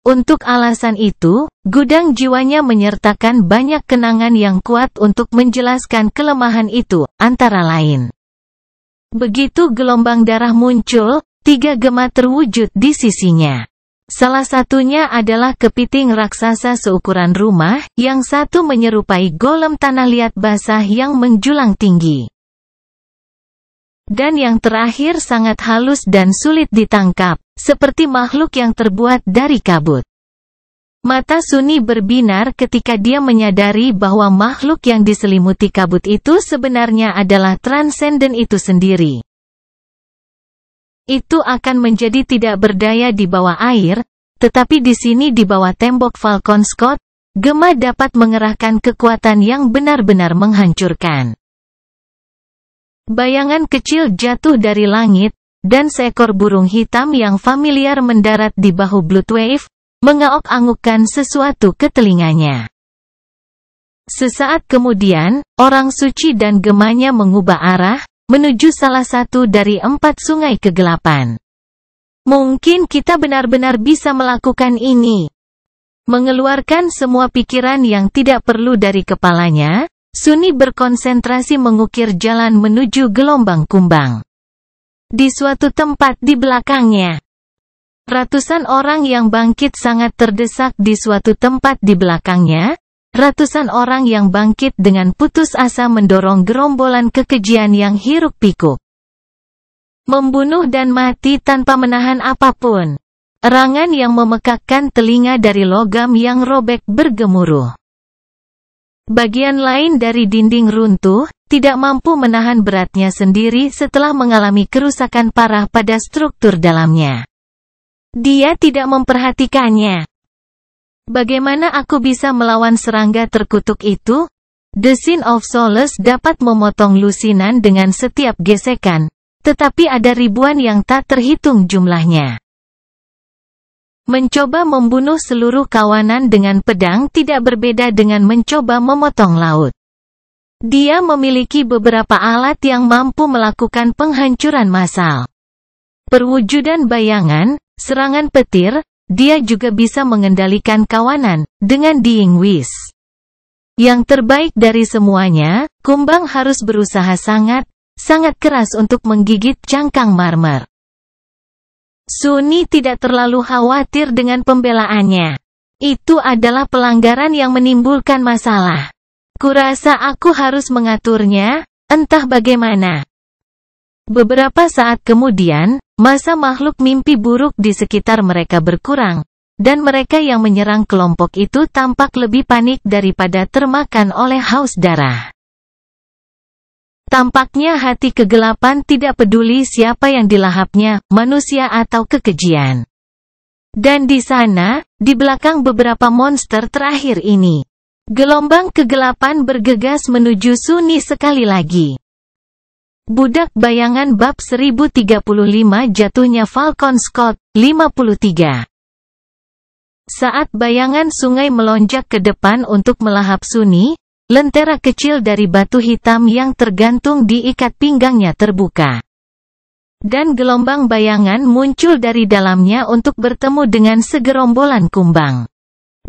Untuk alasan itu, gudang jiwanya menyertakan banyak kenangan yang kuat untuk menjelaskan kelemahan itu, antara lain. Begitu gelombang darah muncul, 3 gema terwujud di sisinya. Salah satunya adalah kepiting raksasa seukuran rumah, yang satu menyerupai golem tanah liat basah yang menjulang tinggi. Dan yang terakhir sangat halus dan sulit ditangkap, seperti makhluk yang terbuat dari kabut. Mata Sunni berbinar ketika dia menyadari bahwa makhluk yang diselimuti kabut itu sebenarnya adalah transenden itu sendiri. Itu akan menjadi tidak berdaya di bawah air, tetapi di sini di bawah tembok Falcon Scott, gema dapat mengerahkan kekuatan yang benar-benar menghancurkan. Bayangan kecil jatuh dari langit, dan seekor burung hitam yang familiar mendarat di bahu Bloodwave, mengaok-angukkan sesuatu ke telinganya. Sesaat kemudian, orang suci dan gemanya mengubah arah, menuju salah satu dari 4 sungai kegelapan. Mungkin kita benar-benar bisa melakukan ini. Mengeluarkan semua pikiran yang tidak perlu dari kepalanya, Sunni berkonsentrasi mengukir jalan menuju gelombang kumbang. Di suatu tempat di belakangnya, ratusan orang yang bangkit sangat terdesak di suatu tempat di belakangnya. Ratusan orang yang bangkit dengan putus asa mendorong gerombolan kekejian yang hiruk-pikuk. Membunuh dan mati tanpa menahan apapun. Erangan yang memekakkan telinga dari logam yang robek bergemuruh. Bagian lain dari dinding runtuh, tidak mampu menahan beratnya sendiri setelah mengalami kerusakan parah pada struktur dalamnya. Dia tidak memperhatikannya. Bagaimana aku bisa melawan serangga terkutuk itu? The Sin of Solace dapat memotong lusinan dengan setiap gesekan, tetapi ada ribuan yang tak terhitung jumlahnya. Mencoba membunuh seluruh kawanan dengan pedang tidak berbeda dengan mencoba memotong laut. Dia memiliki beberapa alat yang mampu melakukan penghancuran massal. Perwujudan bayangan, serangan petir, dia juga bisa mengendalikan kawanan, dengan Dying Wish. Yang terbaik dari semuanya, kumbang harus berusaha sangat keras untuk menggigit cangkang marmer. Sunni tidak terlalu khawatir dengan pembelaannya. Itu adalah pelanggaran yang menimbulkan masalah. Kurasa aku harus mengaturnya, entah bagaimana. Beberapa saat kemudian, masa makhluk mimpi buruk di sekitar mereka berkurang, dan mereka yang menyerang kelompok itu tampak lebih panik daripada termakan oleh haus darah. Tampaknya hati kegelapan tidak peduli siapa yang dilahapnya, manusia atau kekejian. Dan di sana, di belakang beberapa monster terakhir ini, gelombang kegelapan bergegas menuju Sunni sekali lagi. Budak Bayangan bab 1035 Jatuhnya Falcon Scott, 53. Saat bayangan sungai melonjak ke depan untuk melahap Sunni, lentera kecil dari batu hitam yang tergantung di ikat pinggangnya terbuka. Dan gelombang bayangan muncul dari dalamnya untuk bertemu dengan segerombolan kumbang.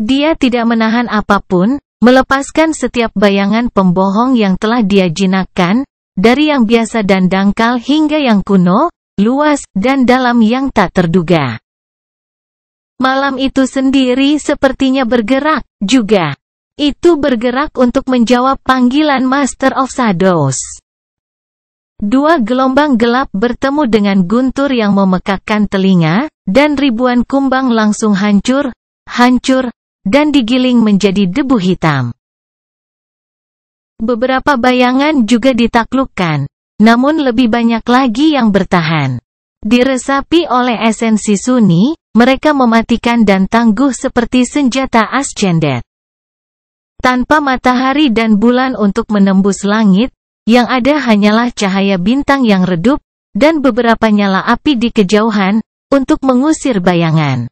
Dia tidak menahan apapun, melepaskan setiap bayangan pembohong yang telah dia jinakkan, dari yang biasa dan dangkal hingga yang kuno, luas, dan dalam yang tak terduga. Malam itu sendiri sepertinya bergerak, juga. Itu bergerak untuk menjawab panggilan Master of Shadows. 2 gelombang gelap bertemu dengan guntur yang memekakkan telinga, dan ribuan kumbang langsung hancur, dan digiling menjadi debu hitam. Beberapa bayangan juga ditaklukkan, namun lebih banyak lagi yang bertahan. Diresapi oleh esensi Sunni, mereka mematikan dan tangguh seperti senjata Ascendet. Tanpa matahari dan bulan untuk menembus langit, yang ada hanyalah cahaya bintang yang redup, dan beberapa nyala api di kejauhan, untuk mengusir bayangan.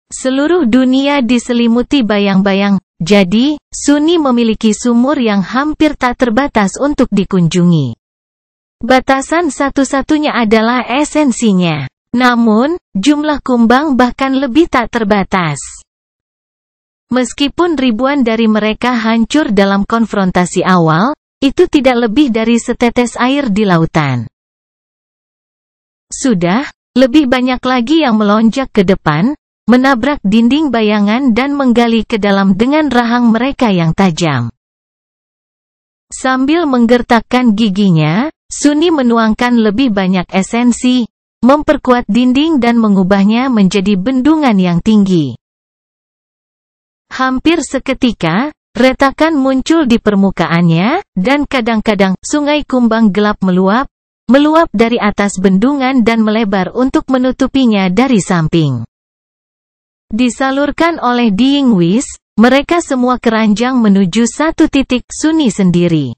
Seluruh dunia diselimuti bayang-bayang, jadi, Sunni memiliki sumur yang hampir tak terbatas untuk dikunjungi. Batasan satu-satunya adalah esensinya. Namun, jumlah kumbang bahkan lebih tak terbatas. Meskipun ribuan dari mereka hancur dalam konfrontasi awal, itu tidak lebih dari setetes air di lautan. Sudah, lebih banyak lagi yang melonjak ke depan, menabrak dinding bayangan dan menggali ke dalam dengan rahang mereka yang tajam. Sambil menggertakkan giginya, Sunni menuangkan lebih banyak esensi, memperkuat dinding dan mengubahnya menjadi bendungan yang tinggi. Hampir seketika, retakan muncul di permukaannya, dan kadang-kadang sungai kumbang gelap meluap dari atas bendungan dan melebar untuk menutupinya dari samping. Disalurkan oleh Diingwis, mereka semua keranjang menuju satu titik Sunni sendiri.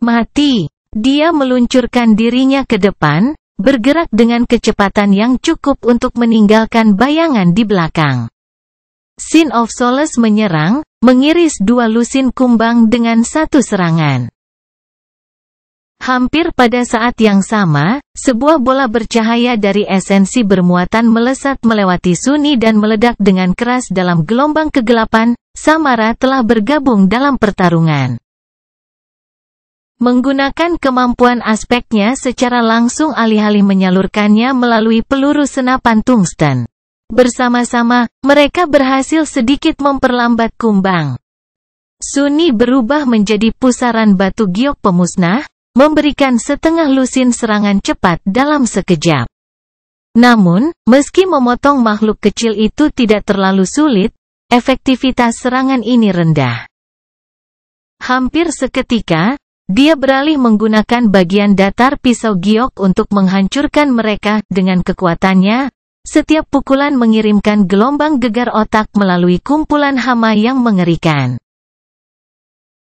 Mati. Dia meluncurkan dirinya ke depan, bergerak dengan kecepatan yang cukup untuk meninggalkan bayangan di belakang. Sin of Solace menyerang, mengiris dua lusin kumbang dengan satu serangan. Hampir pada saat yang sama, sebuah bola bercahaya dari esensi bermuatan melesat melewati Sunni dan meledak dengan keras dalam gelombang kegelapan. Samara telah bergabung dalam pertarungan. Menggunakan kemampuan aspeknya secara langsung alih-alih menyalurkannya melalui peluru senapan tungsten. Bersama-sama, mereka berhasil sedikit memperlambat kumbang. Sunni berubah menjadi pusaran batu giok pemusnah, memberikan setengah lusin serangan cepat dalam sekejap. Namun, meski memotong makhluk kecil itu tidak terlalu sulit, efektivitas serangan ini rendah. Hampir seketika, dia beralih menggunakan bagian datar pisau giok untuk menghancurkan mereka dengan kekuatannya. Setiap pukulan mengirimkan gelombang gegar otak melalui kumpulan hama yang mengerikan.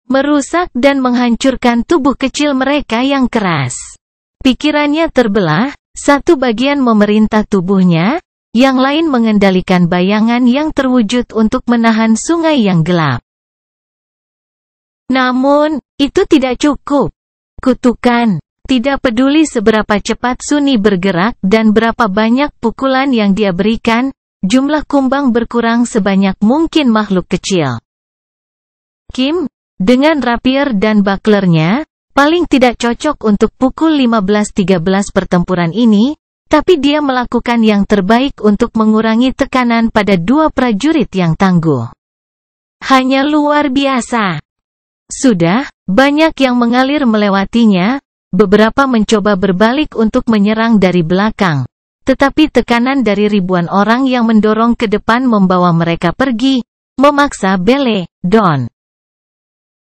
Merusak dan menghancurkan tubuh kecil mereka yang keras. Pikirannya terbelah, satu bagian memerintah tubuhnya, yang lain mengendalikan bayangan yang terwujud untuk menahan sungai yang gelap. Namun, itu tidak cukup. Kutukan. Tidak peduli seberapa cepat Sunni bergerak dan berapa banyak pukulan yang dia berikan, jumlah kumbang berkurang sebanyak mungkin makhluk kecil. Kim, dengan rapier dan bucklernya, paling tidak cocok untuk pukul 15-13 pertempuran ini, tapi dia melakukan yang terbaik untuk mengurangi tekanan pada dua prajurit yang tangguh. Hanya luar biasa. Sudah, banyak yang mengalir melewatinya, beberapa mencoba berbalik untuk menyerang dari belakang. Tetapi tekanan dari ribuan orang yang mendorong ke depan membawa mereka pergi, memaksa Bele, Don,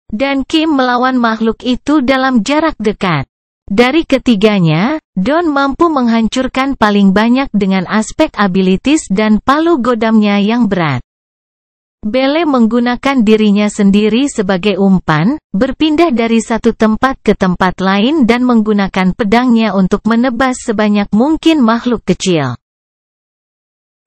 dan Kim melawan makhluk itu dalam jarak dekat. Dari ketiganya, Don mampu menghancurkan paling banyak dengan aspek abilities dan palu godamnya yang berat. Bele menggunakan dirinya sendiri sebagai umpan, berpindah dari satu tempat ke tempat lain dan menggunakan pedangnya untuk menebas sebanyak mungkin makhluk kecil.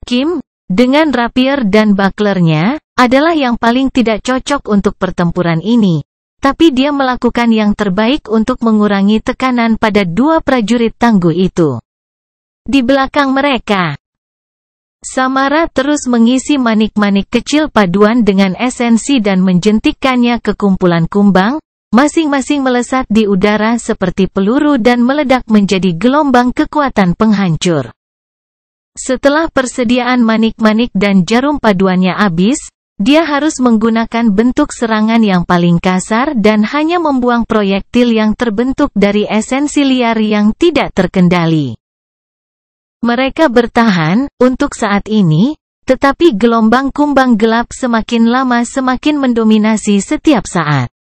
Kim, dengan rapier dan bucklernya, adalah yang paling tidak cocok untuk pertempuran ini. Tapi dia melakukan yang terbaik untuk mengurangi tekanan pada dua prajurit tangguh itu. Di belakang mereka, Samara terus mengisi manik-manik kecil paduan dengan esensi dan menjentikkannya ke kumpulan kumbang, masing-masing melesat di udara seperti peluru dan meledak menjadi gelombang kekuatan penghancur. Setelah persediaan manik-manik dan jarum paduannya habis, dia harus menggunakan bentuk serangan yang paling kasar dan hanya membuang proyektil yang terbentuk dari esensi liar yang tidak terkendali. Mereka bertahan, untuk saat ini, tetapi gelombang kumbang gelap semakin lama semakin mendominasi setiap saat.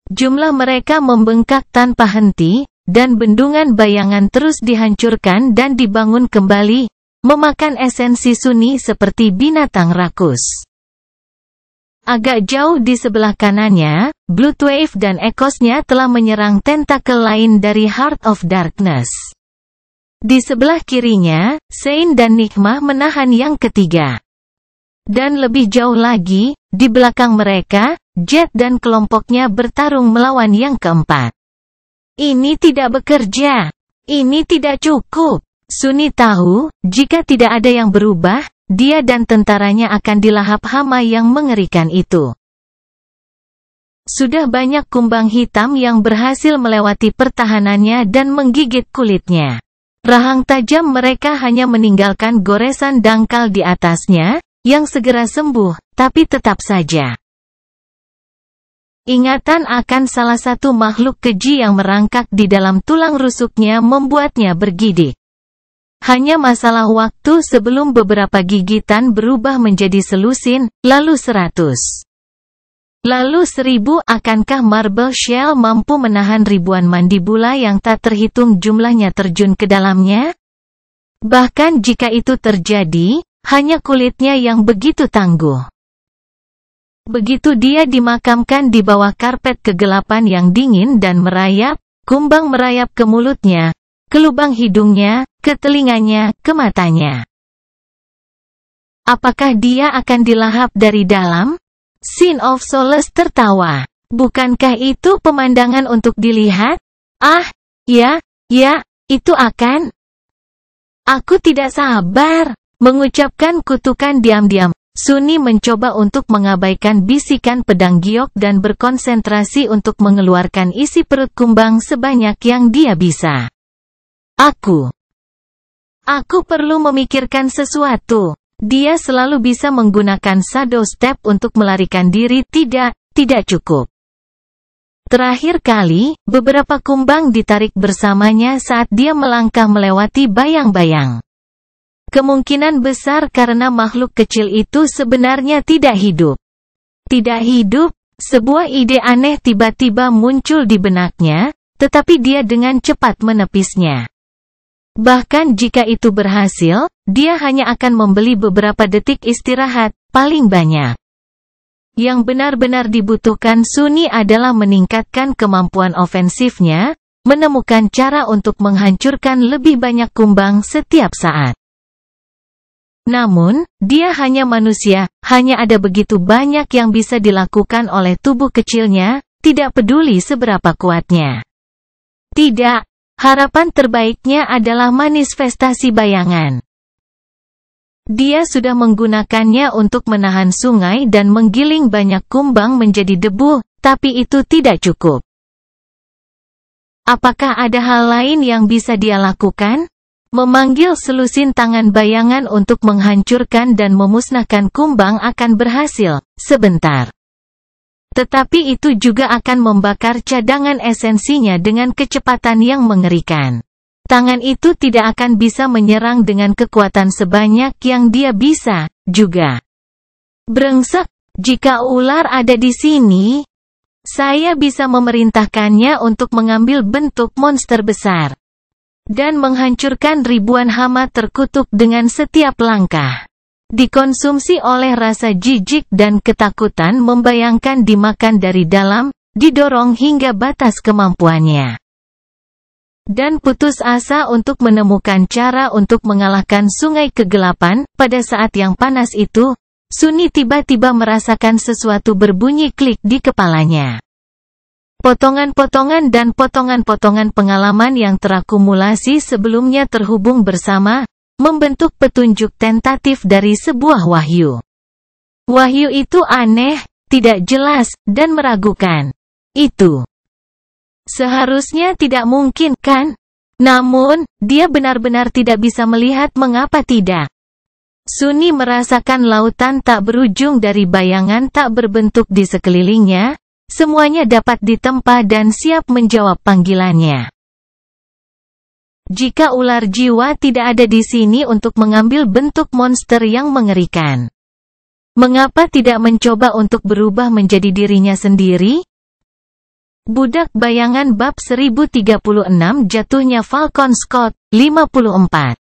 Jumlah mereka membengkak tanpa henti, dan bendungan bayangan terus dihancurkan dan dibangun kembali, memakan esensi Sunni seperti binatang rakus. Agak jauh di sebelah kanannya, Bloodwave dan Echoes-nya telah menyerang tentakel lain dari Heart of Darkness. Di sebelah kirinya, Sein dan Nikmah menahan yang ketiga. Dan lebih jauh lagi, di belakang mereka, Jet dan kelompoknya bertarung melawan yang keempat. Ini tidak bekerja. Ini tidak cukup. Suni tahu, jika tidak ada yang berubah, dia dan tentaranya akan dilahap hama yang mengerikan itu. Sudah banyak kumbang hitam yang berhasil melewati pertahanannya dan menggigit kulitnya. Rahang tajam mereka hanya meninggalkan goresan dangkal di atasnya, yang segera sembuh, tapi tetap saja. Ingatan akan salah satu makhluk keji yang merangkak di dalam tulang rusuknya membuatnya bergidik. Hanya masalah waktu sebelum beberapa gigitan berubah menjadi selusin, lalu 100. Lalu 1000. Akankah Marble Shell mampu menahan ribuan mandibula yang tak terhitung jumlahnya terjun ke dalamnya? Bahkan jika itu terjadi, hanya kulitnya yang begitu tangguh. Begitu dia dimakamkan di bawah karpet kegelapan yang dingin dan merayap, kumbang merayap ke mulutnya, ke lubang hidungnya, ke telinganya, ke matanya. Apakah dia akan dilahap dari dalam? Sin of Solace tertawa. Bukankah itu pemandangan untuk dilihat? Ah, ya, itu akan. Aku tidak sabar. Mengucapkan kutukan diam-diam, Suni mencoba untuk mengabaikan bisikan pedang giok dan berkonsentrasi untuk mengeluarkan isi perut kumbang sebanyak yang dia bisa. Aku perlu memikirkan sesuatu. Dia selalu bisa menggunakan shadow step untuk melarikan diri. Tidak cukup. Terakhir kali, beberapa kumbang ditarik bersamanya saat dia melangkah melewati bayang-bayang. Kemungkinan besar karena makhluk kecil itu sebenarnya tidak hidup. Tidak hidup, sebuah ide aneh tiba-tiba muncul di benaknya, tetapi dia dengan cepat menepisnya. Bahkan jika itu berhasil, dia hanya akan membeli beberapa detik istirahat, paling banyak. Yang benar-benar dibutuhkan Suni adalah meningkatkan kemampuan ofensifnya, menemukan cara untuk menghancurkan lebih banyak kumbang setiap saat. Namun, dia hanya manusia, hanya ada begitu banyak yang bisa dilakukan oleh tubuh kecilnya, tidak peduli seberapa kuatnya. Tidak. Harapan terbaiknya adalah manifestasi bayangan. Dia sudah menggunakannya untuk menahan sungai dan menggiling banyak kumbang menjadi debu, tapi itu tidak cukup. Apakah ada hal lain yang bisa dia lakukan? Memanggil selusin tangan bayangan untuk menghancurkan dan memusnahkan kumbang akan berhasil, sebentar. Tetapi itu juga akan membakar cadangan esensinya dengan kecepatan yang mengerikan. Tangan itu tidak akan bisa menyerang dengan kekuatan sebanyak yang dia bisa, juga. Brengsek, jika ular ada di sini, saya bisa memerintahkannya untuk mengambil bentuk monster besar. Dan menghancurkan ribuan hama terkutuk dengan setiap langkah. Dikonsumsi oleh rasa jijik dan ketakutan membayangkan dimakan dari dalam, didorong hingga batas kemampuannya. Dan putus asa untuk menemukan cara untuk mengalahkan sungai kegelapan. Pada saat yang panas itu, Suni tiba-tiba merasakan sesuatu berbunyi klik di kepalanya. Potongan-potongan dan potongan-potongan pengalaman yang terakumulasi sebelumnya terhubung bersama, membentuk petunjuk tentatif dari sebuah wahyu. Wahyu itu aneh, tidak jelas, dan meragukan. Itu seharusnya tidak mungkin, kan? Namun, dia benar-benar tidak bisa melihat mengapa tidak. Suni merasakan lautan tak berujung dari bayangan tak berbentuk di sekelilingnya, semuanya dapat ditempa dan siap menjawab panggilannya. Jika ular jiwa tidak ada di sini untuk mengambil bentuk monster yang mengerikan, mengapa tidak mencoba untuk berubah menjadi dirinya sendiri? Budak Bayangan bab 1036 Jatuhnya Falcon Scott, 54.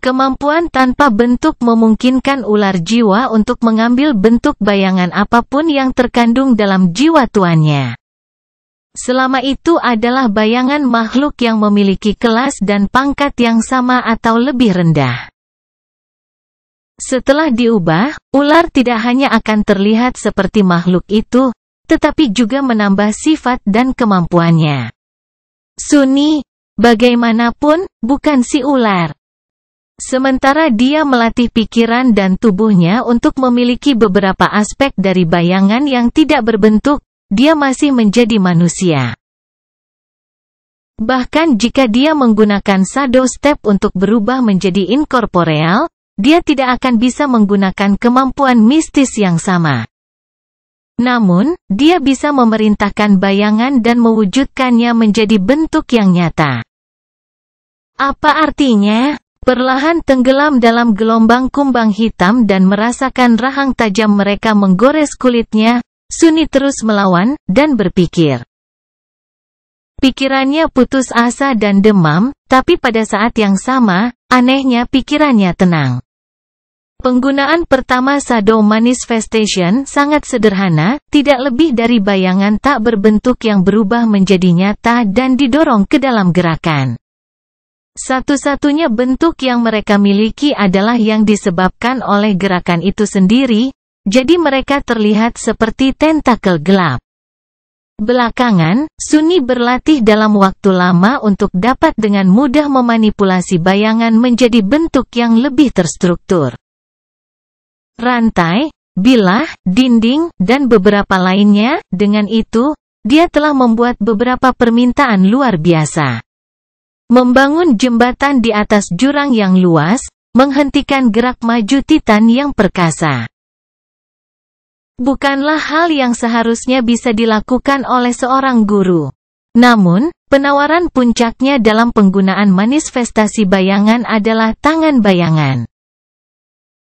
Kemampuan tanpa bentuk memungkinkan ular jiwa untuk mengambil bentuk bayangan apapun yang terkandung dalam jiwa tuannya. Selama itu adalah bayangan makhluk yang memiliki kelas dan pangkat yang sama atau lebih rendah. Setelah diubah, ular tidak hanya akan terlihat seperti makhluk itu, tetapi juga menambah sifat dan kemampuannya. Suni, bagaimanapun, bukan si ular. Sementara dia melatih pikiran dan tubuhnya untuk memiliki beberapa aspek dari bayangan yang tidak berbentuk, dia masih menjadi manusia. Bahkan jika dia menggunakan shadow step untuk berubah menjadi incorporeal, dia tidak akan bisa menggunakan kemampuan mistis yang sama. Namun, dia bisa memerintahkan bayangan dan mewujudkannya menjadi bentuk yang nyata. Apa artinya? Perlahan tenggelam dalam gelombang kumbang hitam dan merasakan rahang tajam mereka menggores kulitnya, Sunny terus melawan, dan berpikir. Pikirannya putus asa dan demam, tapi pada saat yang sama, anehnya pikirannya tenang. Penggunaan pertama Shadow Manifestation sangat sederhana, tidak lebih dari bayangan tak berbentuk yang berubah menjadi nyata dan didorong ke dalam gerakan. Satu-satunya bentuk yang mereka miliki adalah yang disebabkan oleh gerakan itu sendiri, jadi mereka terlihat seperti tentakel gelap. Belakangan, Sunny berlatih dalam waktu lama untuk dapat dengan mudah memanipulasi bayangan menjadi bentuk yang lebih terstruktur. Rantai, bilah, dinding, dan beberapa lainnya. Dengan itu, dia telah membuat beberapa permintaan luar biasa. Membangun jembatan di atas jurang yang luas, menghentikan gerak maju Titan yang perkasa. Bukanlah hal yang seharusnya bisa dilakukan oleh seorang guru. Namun, penawaran puncaknya dalam penggunaan manifestasi bayangan adalah tangan bayangan.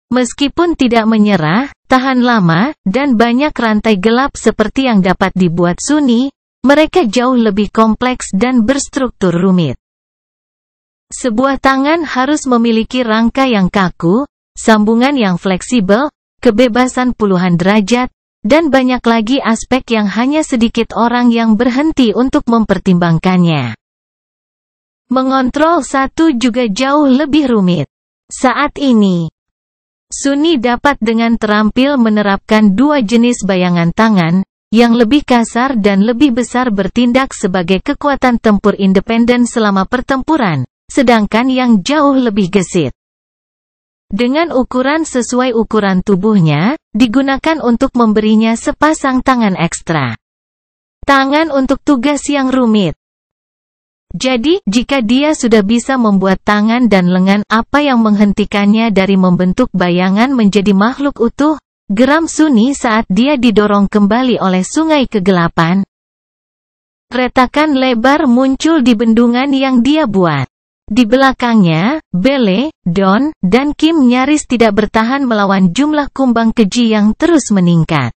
Meskipun tidak menyerah, tahan lama, dan banyak rantai gelap seperti yang dapat dibuat Sunny, mereka jauh lebih kompleks dan berstruktur rumit. Sebuah tangan harus memiliki rangka yang kaku, sambungan yang fleksibel, kebebasan puluhan derajat, dan banyak lagi aspek yang hanya sedikit orang yang berhenti untuk mempertimbangkannya. Mengontrol satu juga jauh lebih rumit. Saat ini, Sunny dapat dengan terampil menerapkan dua jenis bayangan tangan, yang lebih kasar dan lebih besar bertindak sebagai kekuatan tempur independen selama pertempuran, sedangkan yang jauh lebih gesit. Dengan ukuran sesuai ukuran tubuhnya, digunakan untuk memberinya sepasang tangan ekstra. Tangan untuk tugas yang rumit. Jadi, jika dia sudah bisa membuat tangan dan lengan, apa yang menghentikannya dari membentuk bayangan menjadi makhluk utuh? Geram Sunny saat dia didorong kembali oleh sungai kegelapan. Retakan lebar muncul di bendungan yang dia buat. Di belakangnya, Belle, Dawn, dan Kim nyaris tidak bertahan melawan jumlah kumbang keji yang terus meningkat.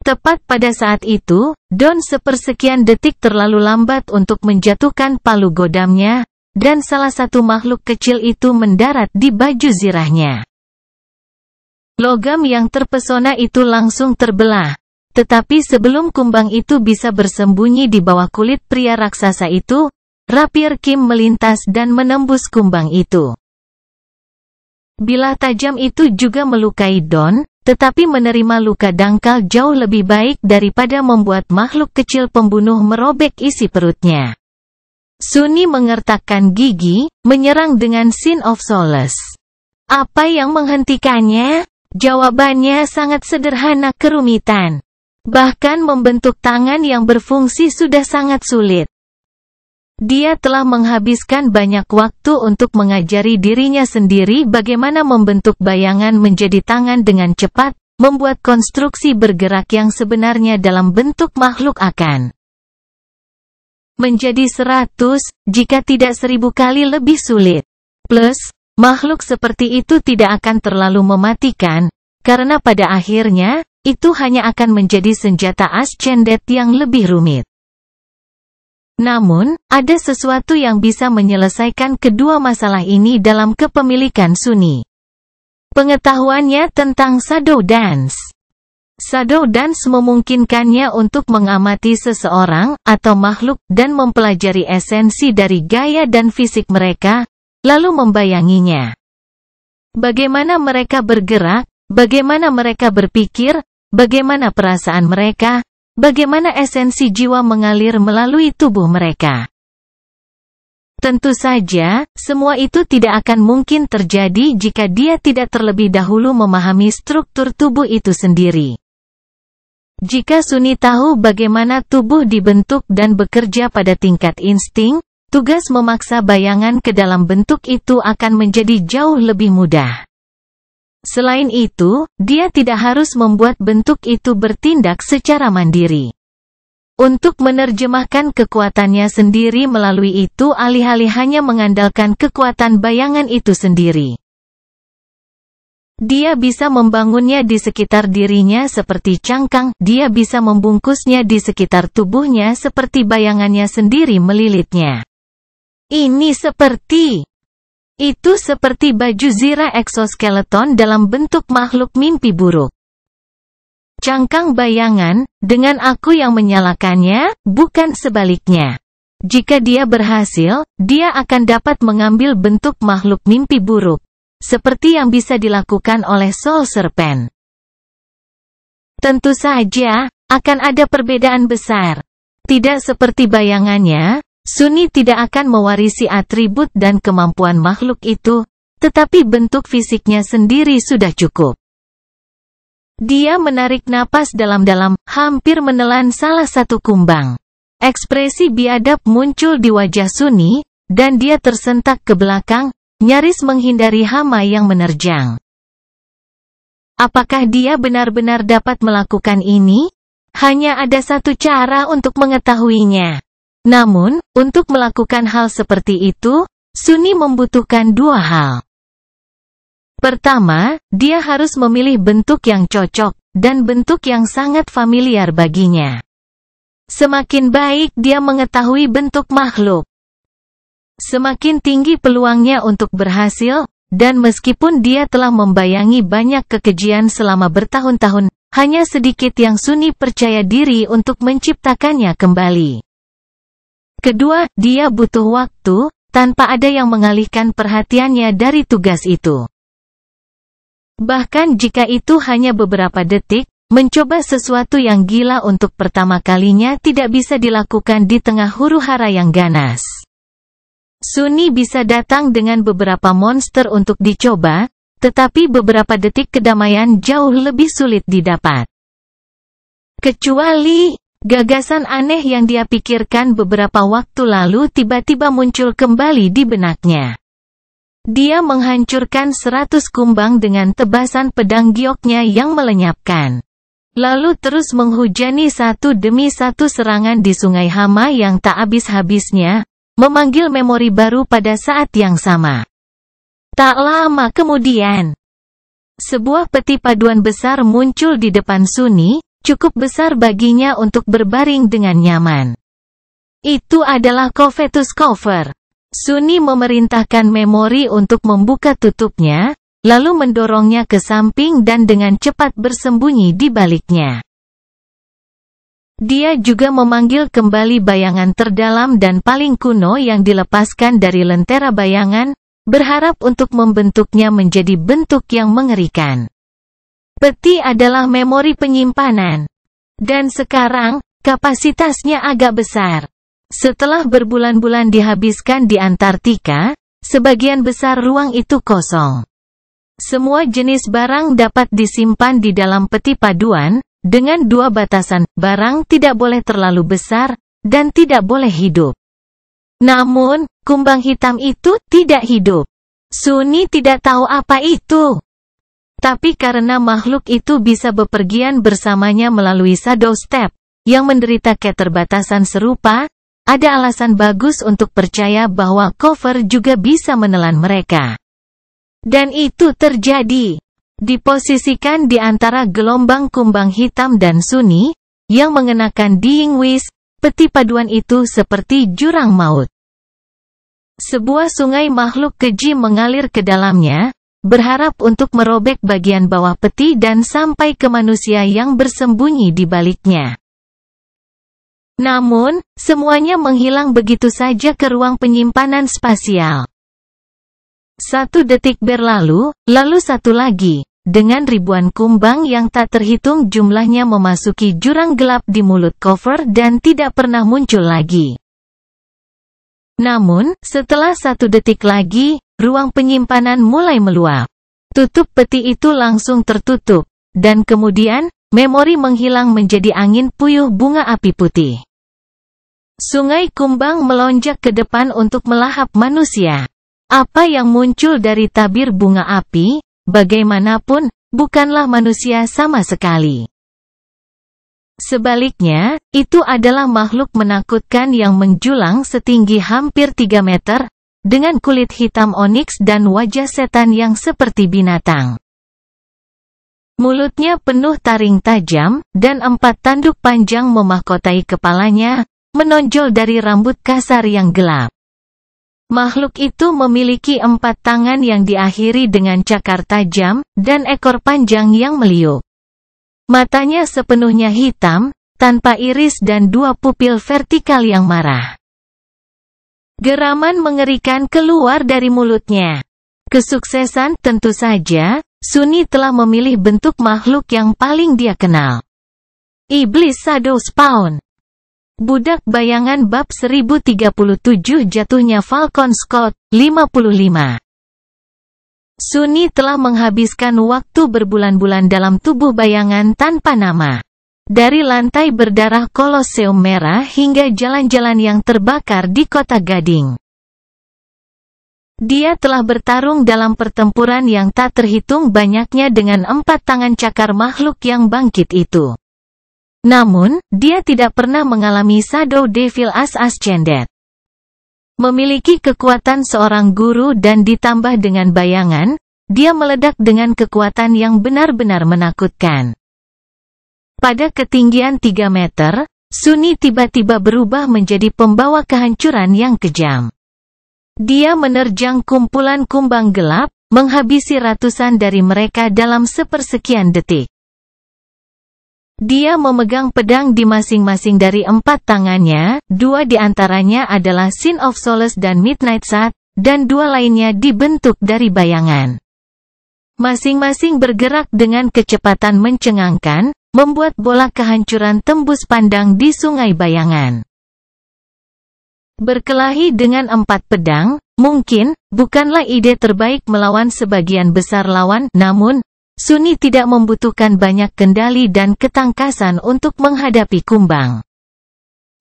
Tepat pada saat itu, Dawn sepersekian detik terlalu lambat untuk menjatuhkan palu godamnya, dan salah satu makhluk kecil itu mendarat di baju zirahnya. Logam yang terpesona itu langsung terbelah. Tetapi sebelum kumbang itu bisa bersembunyi di bawah kulit pria raksasa itu, rapier Kim melintas dan menembus kumbang itu. Bilah tajam itu juga melukai Dawn, tetapi menerima luka dangkal jauh lebih baik daripada membuat makhluk kecil pembunuh merobek isi perutnya. Sunny mengertakkan gigi, menyerang dengan Sin of Solace. Apa yang menghentikannya? Jawabannya sangat sederhana: kerumitan. Bahkan membentuk tangan yang berfungsi sudah sangat sulit. Dia telah menghabiskan banyak waktu untuk mengajari dirinya sendiri bagaimana membentuk bayangan menjadi tangan dengan cepat, membuat konstruksi bergerak yang sebenarnya dalam bentuk makhluk akan menjadi 100, jika tidak 1000 kali lebih sulit. Plus, makhluk seperti itu tidak akan terlalu mematikan, karena pada akhirnya, itu hanya akan menjadi senjata ascendet yang lebih rumit. Namun, ada sesuatu yang bisa menyelesaikan kedua masalah ini dalam kepemilikan Sunny. Pengetahuannya tentang Shadow Dance. Shadow Dance memungkinkannya untuk mengamati seseorang atau makhluk dan mempelajari esensi dari gaya dan fisik mereka, lalu membayanginya. Bagaimana mereka bergerak, bagaimana mereka berpikir, bagaimana perasaan mereka, bagaimana esensi jiwa mengalir melalui tubuh mereka. Tentu saja, semua itu tidak akan mungkin terjadi jika dia tidak terlebih dahulu memahami struktur tubuh itu sendiri. Jika Sunni tahu bagaimana tubuh dibentuk dan bekerja pada tingkat insting, tugas memaksa bayangan ke dalam bentuk itu akan menjadi jauh lebih mudah. Selain itu, dia tidak harus membuat bentuk itu bertindak secara mandiri. Untuk menerjemahkan kekuatannya sendiri melalui itu alih-alih hanya mengandalkan kekuatan bayangan itu sendiri. Dia bisa membangunnya di sekitar dirinya seperti cangkang, dia bisa membungkusnya di sekitar tubuhnya seperti bayangannya sendiri melilitnya. Itu seperti baju zira eksoskeleton dalam bentuk makhluk mimpi buruk. Cangkang bayangan, dengan aku yang menyalakannya, bukan sebaliknya. Jika dia berhasil, dia akan dapat mengambil bentuk makhluk mimpi buruk. Seperti yang bisa dilakukan oleh Soul Serpent. Tentu saja, akan ada perbedaan besar. Tidak seperti bayangannya, Sunni tidak akan mewarisi atribut dan kemampuan makhluk itu, tetapi bentuk fisiknya sendiri sudah cukup. Dia menarik napas dalam-dalam, hampir menelan salah satu kumbang. Ekspresi biadab muncul di wajah Sunni, dan dia tersentak ke belakang, nyaris menghindari hama yang menerjang. Apakah dia benar-benar dapat melakukan ini? Hanya ada satu cara untuk mengetahuinya. Namun, untuk melakukan hal seperti itu, Sunni membutuhkan dua hal. Pertama, dia harus memilih bentuk yang cocok, dan bentuk yang sangat familiar baginya. Semakin baik dia mengetahui bentuk makhluk, semakin tinggi peluangnya untuk berhasil, dan meskipun dia telah membayangi banyak kekejian selama bertahun-tahun, hanya sedikit yang Sunni percaya diri untuk menciptakannya kembali. Kedua, dia butuh waktu, tanpa ada yang mengalihkan perhatiannya dari tugas itu. Bahkan jika itu hanya beberapa detik, mencoba sesuatu yang gila untuk pertama kalinya tidak bisa dilakukan di tengah huru-hara yang ganas. Sunni bisa datang dengan beberapa monster untuk dicoba, tetapi beberapa detik kedamaian jauh lebih sulit didapat. Kecuali, gagasan aneh yang dia pikirkan beberapa waktu lalu tiba-tiba muncul kembali di benaknya. Dia menghancurkan 100 kumbang dengan tebasan pedang gioknya yang melenyapkan. Lalu terus menghujani satu demi satu serangan di sungai hama yang tak habis-habisnya, memanggil memori baru pada saat yang sama. Tak lama kemudian, sebuah peti paduan besar muncul di depan Sunni, cukup besar baginya untuk berbaring dengan nyaman. Itu adalah Covetus Cover. Sunni memerintahkan memori untuk membuka tutupnya, lalu mendorongnya ke samping dan dengan cepat bersembunyi di baliknya. Dia juga memanggil kembali bayangan terdalam dan paling kuno yang dilepaskan dari lentera bayangan, berharap untuk membentuknya menjadi bentuk yang mengerikan. Peti adalah memori penyimpanan. Dan sekarang, kapasitasnya agak besar. Setelah berbulan-bulan dihabiskan di Antartika, sebagian besar ruang itu kosong. Semua jenis barang dapat disimpan di dalam peti paduan, dengan dua batasan, barang tidak boleh terlalu besar, dan tidak boleh hidup. Namun, kumbang hitam itu tidak hidup. Sunni tidak tahu apa itu. Tapi karena makhluk itu bisa bepergian bersamanya melalui Shadow Step, yang menderita keterbatasan serupa, ada alasan bagus untuk percaya bahwa cover juga bisa menelan mereka. Dan itu terjadi. Diposisikan di antara gelombang kumbang hitam dan Sunni, yang mengenakan Dying Wish, peti paduan itu seperti jurang maut. Sebuah sungai makhluk keji mengalir ke dalamnya, berharap untuk merobek bagian bawah peti dan sampai ke manusia yang bersembunyi di baliknya. Namun, semuanya menghilang begitu saja ke ruang penyimpanan spasial. 1 detik berlalu, lalu satu lagi, dengan ribuan kumbang yang tak terhitung jumlahnya memasuki jurang gelap di mulut cover dan tidak pernah muncul lagi. Namun, setelah 1 detik lagi, ruang penyimpanan mulai meluap. Tutup peti itu langsung tertutup, dan kemudian, memori menghilang menjadi angin puyuh bunga api putih. Sungai Kumbang melonjak ke depan untuk melahap manusia. Apa yang muncul dari tabir bunga api, bagaimanapun, bukanlah manusia sama sekali. Sebaliknya, itu adalah makhluk menakutkan yang menjulang setinggi hampir 3 meter, dengan kulit hitam oniks dan wajah setan yang seperti binatang. Mulutnya penuh taring tajam, dan 4 tanduk panjang memahkotai kepalanya, menonjol dari rambut kasar yang gelap. Makhluk itu memiliki 4 tangan yang diakhiri dengan cakar tajam, dan ekor panjang yang meliuk. Matanya sepenuhnya hitam, tanpa iris dan 2 pupil vertikal yang marah. Geraman mengerikan keluar dari mulutnya. Kesuksesan tentu saja, Sunni telah memilih bentuk makhluk yang paling dia kenal. Iblis Shadow Spawn. Budak Bayangan bab 1037 Jatuhnya Falcon Scott, 55. Sunni telah menghabiskan waktu berbulan-bulan dalam tubuh bayangan tanpa nama. Dari lantai berdarah Kolosseum Merah hingga jalan-jalan yang terbakar di Kota Gading. Dia telah bertarung dalam pertempuran yang tak terhitung banyaknya dengan 4 tangan cakar makhluk yang bangkit itu. Namun, dia tidak pernah mengalami Shadow Devil Ascended. Memiliki kekuatan seorang guru dan ditambah dengan bayangan, dia meledak dengan kekuatan yang benar-benar menakutkan. Pada ketinggian 3 meter, Sunni tiba-tiba berubah menjadi pembawa kehancuran yang kejam. Dia menerjang kumpulan kumbang gelap, menghabisi ratusan dari mereka dalam sepersekian detik. Dia memegang pedang di masing-masing dari 4 tangannya, 2 di antaranya adalah Sin of Solace dan Midnight Sad, dan 2 lainnya dibentuk dari bayangan. Masing-masing bergerak dengan kecepatan mencengangkan, membuat bola kehancuran tembus pandang di sungai bayangan. Berkelahi dengan 4 pedang, mungkin, bukanlah ide terbaik melawan sebagian besar lawan, namun, Sunni tidak membutuhkan banyak kendali dan ketangkasan untuk menghadapi kumbang.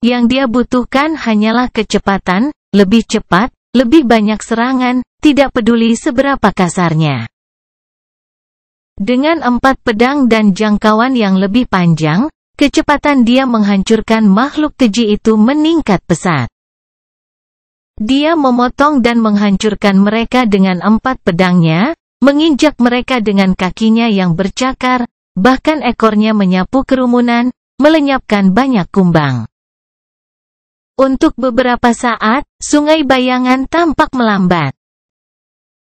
Yang dia butuhkan hanyalah kecepatan, lebih cepat, lebih banyak serangan, tidak peduli seberapa kasarnya. Dengan 4 pedang dan jangkauan yang lebih panjang, kecepatan dia menghancurkan makhluk keji itu meningkat pesat. Dia memotong dan menghancurkan mereka dengan 4 pedangnya, menginjak mereka dengan kakinya yang bercakar, bahkan ekornya menyapu kerumunan, melenyapkan banyak kumbang. Untuk beberapa saat, sungai bayangan tampak melambat.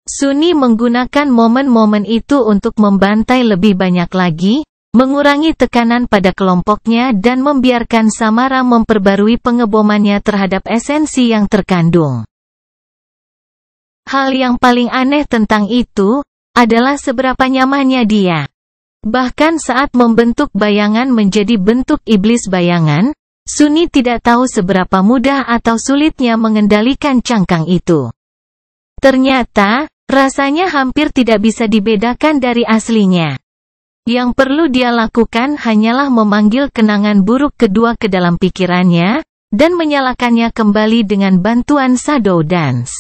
Sunni menggunakan momen-momen itu untuk membantai lebih banyak lagi, mengurangi tekanan pada kelompoknya dan membiarkan Samara memperbarui pengebomannya terhadap esensi yang terkandung. Hal yang paling aneh tentang itu, adalah seberapa nyamannya dia. Bahkan saat membentuk bayangan menjadi bentuk iblis bayangan, Sunni tidak tahu seberapa mudah atau sulitnya mengendalikan cangkang itu. Ternyata, rasanya hampir tidak bisa dibedakan dari aslinya. Yang perlu dia lakukan hanyalah memanggil kenangan buruk kedua ke dalam pikirannya, dan menyalakannya kembali dengan bantuan Shadow Dance.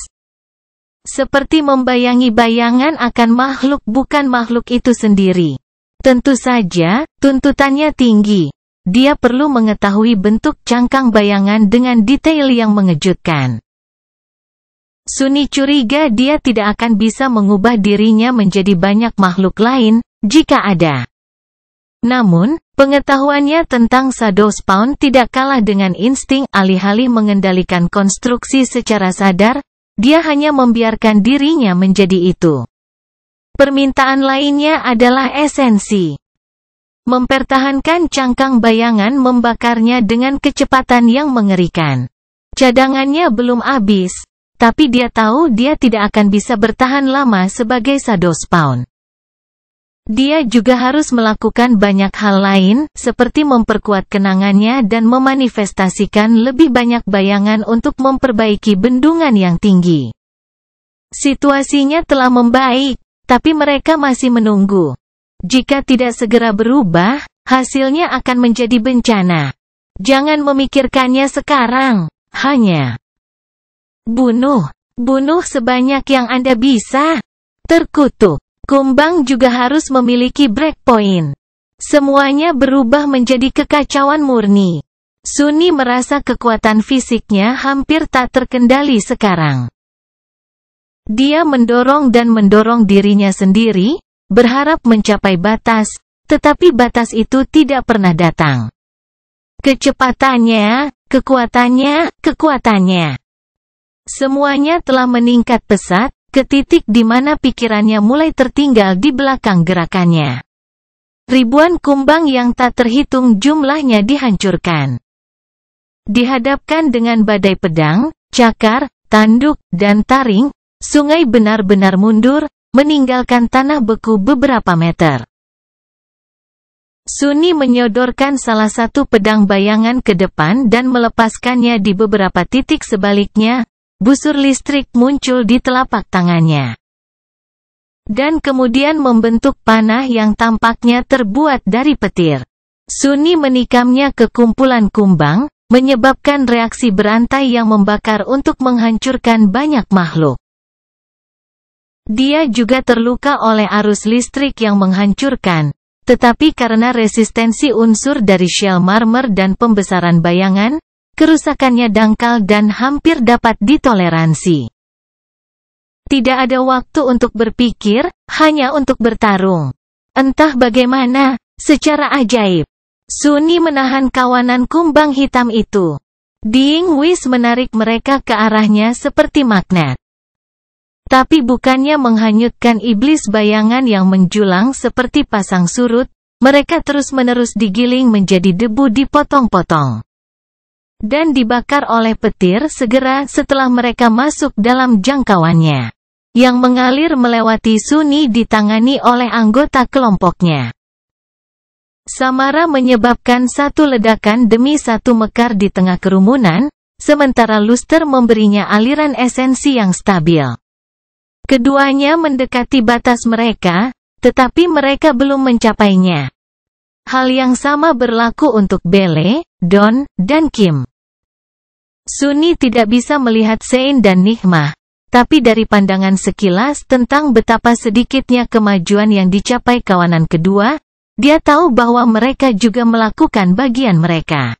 Seperti membayangi bayangan akan makhluk bukan makhluk itu sendiri. Tentu saja, tuntutannya tinggi. Dia perlu mengetahui bentuk cangkang bayangan dengan detail yang mengejutkan. Sunni curiga dia tidak akan bisa mengubah dirinya menjadi banyak makhluk lain, jika ada. Namun, pengetahuannya tentang Shadow Spawn tidak kalah dengan insting alih-alih mengendalikan konstruksi secara sadar, dia hanya membiarkan dirinya menjadi itu. Permintaan lainnya adalah esensi. Mempertahankan cangkang bayangan membakarnya dengan kecepatan yang mengerikan. Cadangannya belum habis, tapi dia tahu dia tidak akan bisa bertahan lama sebagai Shadow Spawn. Dia juga harus melakukan banyak hal lain, seperti memperkuat kenangannya dan memanifestasikan lebih banyak bayangan untuk memperbaiki bendungan yang tinggi. Situasinya telah membaik, tapi mereka masih menunggu. Jika tidak segera berubah, hasilnya akan menjadi bencana. Jangan memikirkannya sekarang, hanya bunuh sebanyak yang Anda bisa. Terkutuk. Kumbang juga harus memiliki breakpoint. Semuanya berubah menjadi kekacauan murni. Sunni merasa kekuatan fisiknya hampir tak terkendali sekarang. Dia mendorong dirinya sendiri, berharap mencapai batas, tetapi batas itu tidak pernah datang. Kecepatannya, kekuatannya. Semuanya telah meningkat pesat, ke titik di mana pikirannya mulai tertinggal di belakang gerakannya. Ribuan kumbang yang tak terhitung jumlahnya dihancurkan. Dihadapkan dengan badai pedang, cakar, tanduk, dan taring, sungai benar-benar mundur, meninggalkan tanah beku beberapa meter. Sunni menyodorkan salah satu pedang bayangan ke depan dan melepaskannya di beberapa titik sebaliknya. Busur listrik muncul di telapak tangannya. Dan kemudian membentuk panah yang tampaknya terbuat dari petir. Sunni menikamnya ke kumpulan kumbang, menyebabkan reaksi berantai yang membakar untuk menghancurkan banyak makhluk. Dia juga terluka oleh arus listrik yang menghancurkan, tetapi karena resistensi unsur dari shell marmer dan pembesaran bayangan, kerusakannya dangkal dan hampir dapat ditoleransi. Tidak ada waktu untuk berpikir, hanya untuk bertarung. Entah bagaimana, secara ajaib, Sunni menahan kawanan kumbang hitam itu. Ding Wis menarik mereka ke arahnya seperti magnet. Tapi bukannya menghanyutkan iblis bayangan yang menjulang seperti pasang surut, mereka terus-menerus digiling menjadi debu dipotong-potong. Dan dibakar oleh petir segera setelah mereka masuk dalam jangkauannya. Yang mengalir melewati Sunni ditangani oleh anggota kelompoknya. Samara menyebabkan satu ledakan demi satu mekar di tengah kerumunan, sementara Luster memberinya aliran esensi yang stabil. Keduanya mendekati batas mereka, tetapi mereka belum mencapainya. Hal yang sama berlaku untuk Bele, Don, dan Kim. Sunni tidak bisa melihat Sein dan Nihmah, tapi dari pandangan sekilas tentang betapa sedikitnya kemajuan yang dicapai kawanan kedua, dia tahu bahwa mereka juga melakukan bagian mereka.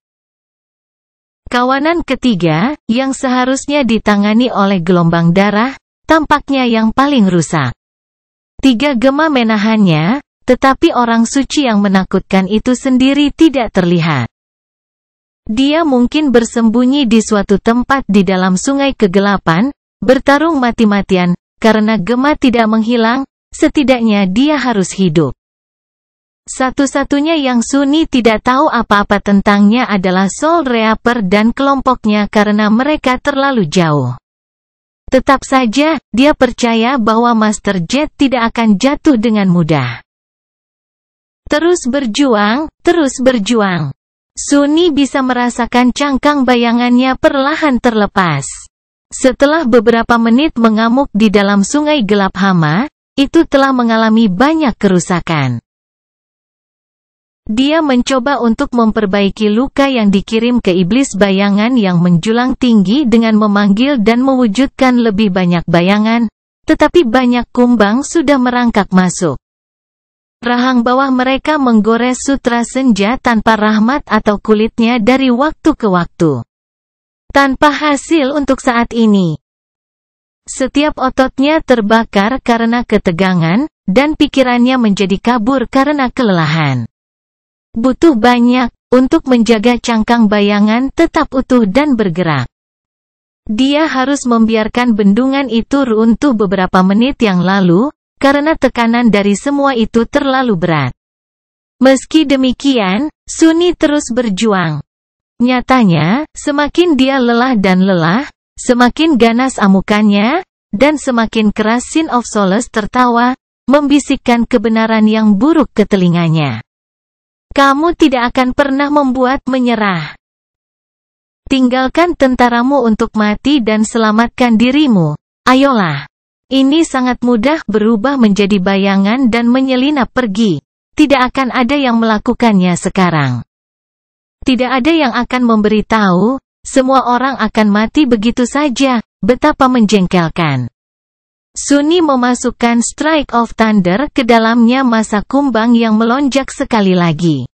Kawanan ketiga, yang seharusnya ditangani oleh gelombang darah, tampaknya yang paling rusak. 3 gema menahannya, tetapi orang suci yang menakutkan itu sendiri tidak terlihat. Dia mungkin bersembunyi di suatu tempat di dalam sungai kegelapan, bertarung mati-matian, karena gema tidak menghilang, setidaknya dia harus hidup. Satu-satunya yang Sunni tidak tahu apa-apa tentangnya adalah Soul Reaper dan kelompoknya karena mereka terlalu jauh. Tetap saja, dia percaya bahwa Master Jet tidak akan jatuh dengan mudah. Terus berjuang, terus berjuang. Sunni bisa merasakan cangkang bayangannya perlahan terlepas. Setelah beberapa menit mengamuk di dalam sungai gelap hama, itu telah mengalami banyak kerusakan. Dia mencoba untuk memperbaiki luka yang dikirim ke iblis bayangan yang menjulang tinggi dengan memanggil dan mewujudkan lebih banyak bayangan, tetapi banyak kumbang sudah merangkak masuk. Rahang bawah mereka menggores sutra senja tanpa rahmat atau kulitnya dari waktu ke waktu. Tanpa hasil untuk saat ini. Setiap ototnya terbakar karena ketegangan, dan pikirannya menjadi kabur karena kelelahan. Butuh banyak, untuk menjaga cangkang bayangan tetap utuh dan bergerak. Dia harus membiarkan bendungan itu runtuh beberapa menit yang lalu, karena tekanan dari semua itu terlalu berat. Meski demikian, Sunni terus berjuang. Nyatanya, semakin dia lelah dan lelah, semakin ganas amukannya, dan semakin keras Sin of Solace tertawa, membisikkan kebenaran yang buruk ke telinganya. Kamu tidak akan pernah membuat menyerah. Tinggalkan tentaramu untuk mati dan selamatkan dirimu. Ayolah. Ini sangat mudah berubah menjadi bayangan dan menyelinap pergi. Tidak akan ada yang melakukannya sekarang. Tidak ada yang akan memberitahu, semua orang akan mati begitu saja. Betapa menjengkelkan. Sunni memasukkan Strike of Thunder ke dalamnya masa kumbang yang melonjak sekali lagi.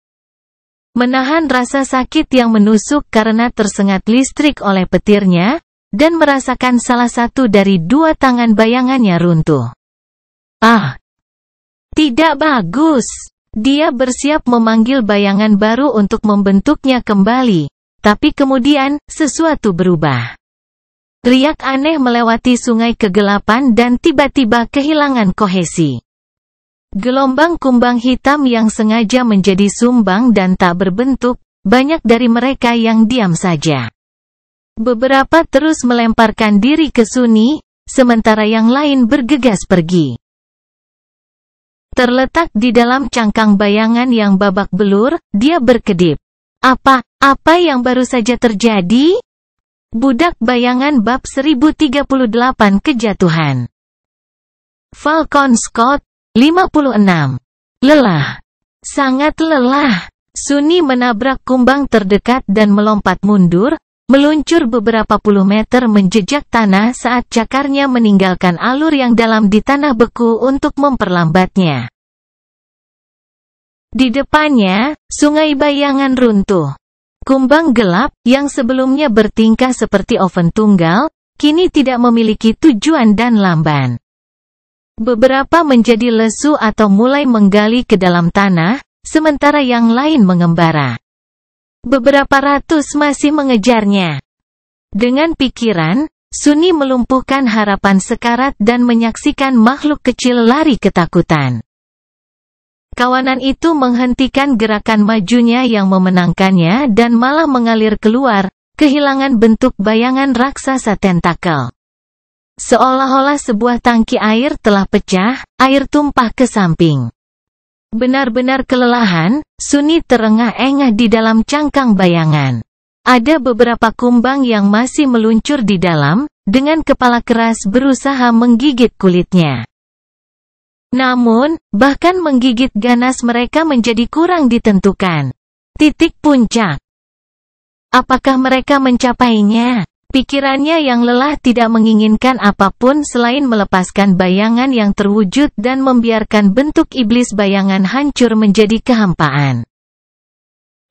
Menahan rasa sakit yang menusuk karena tersengat listrik oleh petirnya, dan merasakan salah satu dari dua tangan bayangannya runtuh. Ah! Tidak bagus! Dia bersiap memanggil bayangan baru untuk membentuknya kembali, tapi kemudian, sesuatu berubah. Riak aneh melewati sungai kegelapan dan tiba-tiba kehilangan kohesi. Gelombang kumbang hitam yang sengaja menjadi sumbang dan tak berbentuk, banyak dari mereka yang diam saja. Beberapa terus melemparkan diri ke Sunni, sementara yang lain bergegas pergi. Terletak di dalam cangkang bayangan yang babak belur, dia berkedip. Apa yang baru saja terjadi? Budak Bayangan bab 1038 Kejatuhan. Falcon Scott, 56. Lelah. Sangat lelah. Sunni menabrak kumbang terdekat dan melompat mundur, meluncur beberapa puluh meter menjejak tanah saat cakarnya meninggalkan alur yang dalam di tanah beku untuk memperlambatnya. Di depannya, sungai bayangan runtuh. Kumbang gelap, yang sebelumnya bertingkah seperti oven tunggal, kini tidak memiliki tujuan dan lamban. Beberapa menjadi lesu atau mulai menggali ke dalam tanah, sementara yang lain mengembara. Beberapa ratus masih mengejarnya. Dengan pikiran, Sunni melumpuhkan harapan sekarat dan menyaksikan makhluk kecil lari ketakutan. Kawanan itu menghentikan gerakan majunya yang memenangkannya dan malah mengalir keluar, kehilangan bentuk bayangan raksasa tentakel. Seolah-olah sebuah tangki air telah pecah, air tumpah ke samping. Benar-benar kelelahan, Sunni terengah-engah di dalam cangkang bayangan. Ada beberapa kumbang yang masih meluncur di dalam, dengan kepala keras berusaha menggigit kulitnya. Namun, bahkan menggigit ganas mereka menjadi kurang ditentukan. Titik puncak. Apakah mereka mencapainya? Pikirannya yang lelah tidak menginginkan apapun selain melepaskan bayangan yang terwujud dan membiarkan bentuk iblis bayangan hancur menjadi kehampaan.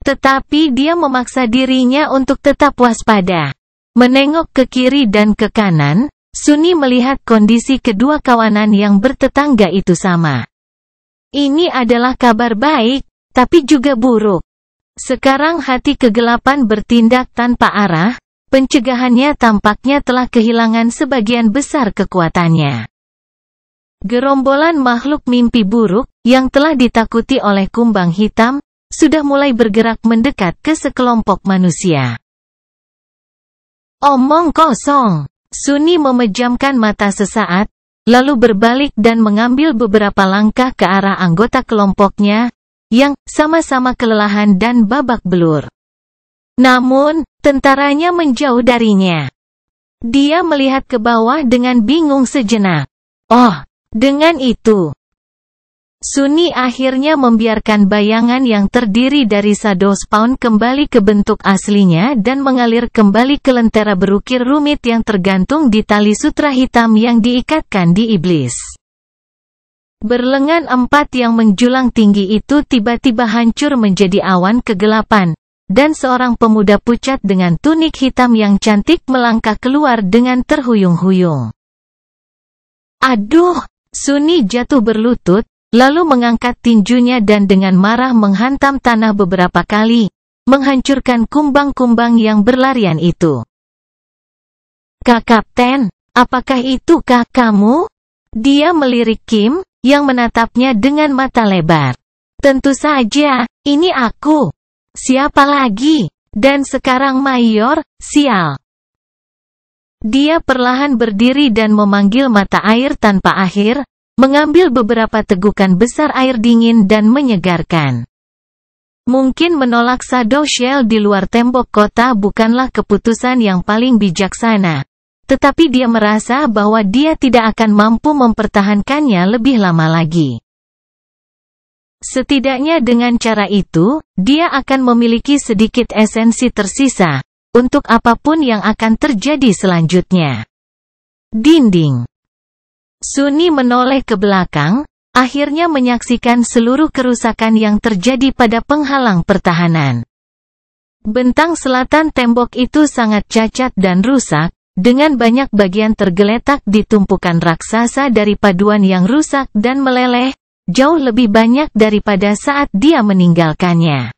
Tetapi dia memaksa dirinya untuk tetap waspada. Menengok ke kiri dan ke kanan, Sunni melihat kondisi kedua kawanan yang bertetangga itu sama. Ini adalah kabar baik, tapi juga buruk. Sekarang hati kegelapan bertindak tanpa arah, pencegahannya tampaknya telah kehilangan sebagian besar kekuatannya. Gerombolan makhluk mimpi buruk, yang telah ditakuti oleh kumbang hitam, sudah mulai bergerak mendekat ke sekelompok manusia. Omong kosong. Sunni memejamkan mata sesaat, lalu berbalik dan mengambil beberapa langkah ke arah anggota kelompoknya, yang sama-sama kelelahan dan babak belur. Namun, tentaranya menjauh darinya. Dia melihat ke bawah dengan bingung sejenak. Oh, dengan itu, Sunni akhirnya membiarkan bayangan yang terdiri dari shadow spawn kembali ke bentuk aslinya dan mengalir kembali ke lentera berukir rumit yang tergantung di tali sutra hitam yang diikatkan di iblis. Berlengan empat yang menjulang tinggi itu tiba-tiba hancur menjadi awan kegelapan, dan seorang pemuda pucat dengan tunik hitam yang cantik melangkah keluar dengan terhuyung-huyung. Aduh! Sunni jatuh berlutut, lalu mengangkat tinjunya dan dengan marah menghantam tanah beberapa kali, menghancurkan kumbang-kumbang yang berlarian itu. Kak Kapten, apakah itu kamu? Dia melirik Kim, yang menatapnya dengan mata lebar. Tentu saja, ini aku. Siapa lagi? Dan sekarang Mayor, sial. Dia perlahan berdiri dan memanggil mata air tanpa akhir, mengambil beberapa tegukan besar air dingin dan menyegarkan. Mungkin menolak shadow shell di luar tembok kota bukanlah keputusan yang paling bijaksana, tetapi dia merasa bahwa dia tidak akan mampu mempertahankannya lebih lama lagi. Setidaknya dengan cara itu, dia akan memiliki sedikit esensi tersisa, untuk apapun yang akan terjadi selanjutnya. Dinding. Sunni menoleh ke belakang, akhirnya menyaksikan seluruh kerusakan yang terjadi pada penghalang pertahanan. Bentang selatan tembok itu sangat cacat dan rusak, dengan banyak bagian tergeletak di tumpukan raksasa dari paduan yang rusak dan meleleh, jauh lebih banyak daripada saat dia meninggalkannya.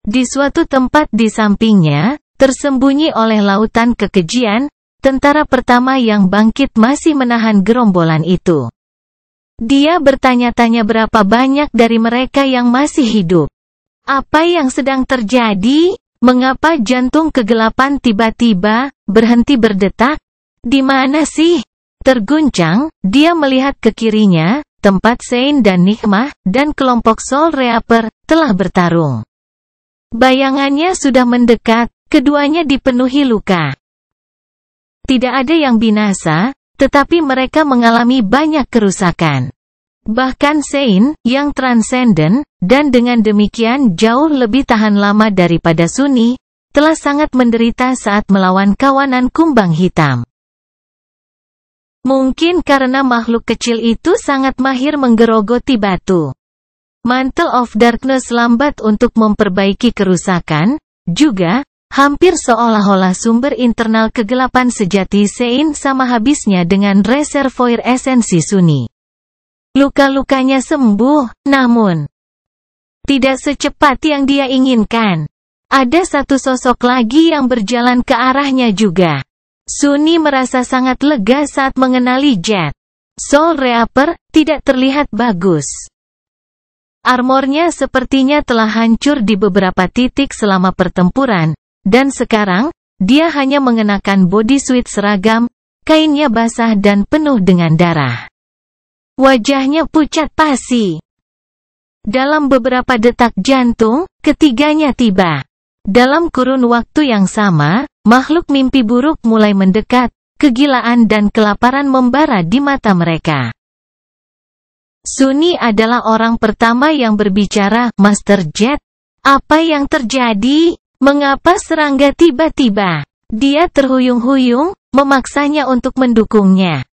Di suatu tempat di sampingnya, tersembunyi oleh lautan kekejian, tentara pertama yang bangkit masih menahan gerombolan itu. Dia bertanya-tanya berapa banyak dari mereka yang masih hidup. Apa yang sedang terjadi? Mengapa jantung kegelapan tiba-tiba berhenti berdetak? Di mana sih? Terguncang, dia melihat ke kirinya, tempat Sein dan Nikmah, dan kelompok Soul Reaper, telah bertarung. Bayangannya sudah mendekat, keduanya dipenuhi luka. Tidak ada yang binasa, tetapi mereka mengalami banyak kerusakan. Bahkan Sein, yang transenden, dan dengan demikian jauh lebih tahan lama daripada Sunni, telah sangat menderita saat melawan kawanan kumbang hitam. Mungkin karena makhluk kecil itu sangat mahir menggerogoti batu. Mantle of Darkness lambat untuk memperbaiki kerusakan, juga, hampir seolah-olah sumber internal kegelapan sejati Sein sama habisnya dengan reservoir esensi Sunni. Luka-lukanya sembuh, namun tidak secepat yang dia inginkan. Ada satu sosok lagi yang berjalan ke arahnya juga. Sunni merasa sangat lega saat mengenali Jet. Soul Reaper tidak terlihat bagus. Armornya sepertinya telah hancur di beberapa titik selama pertempuran, dan sekarang, dia hanya mengenakan bodysuit seragam, kainnya basah dan penuh dengan darah. Wajahnya pucat pasi. Dalam beberapa detak jantung, ketiganya tiba. Dalam kurun waktu yang sama, makhluk mimpi buruk mulai mendekat, kegilaan dan kelaparan membara di mata mereka. Sunni adalah orang pertama yang berbicara, Master Jet. Apa yang terjadi? Mengapa serangga tiba-tiba? Dia terhuyung-huyung, memaksanya untuk mendukungnya.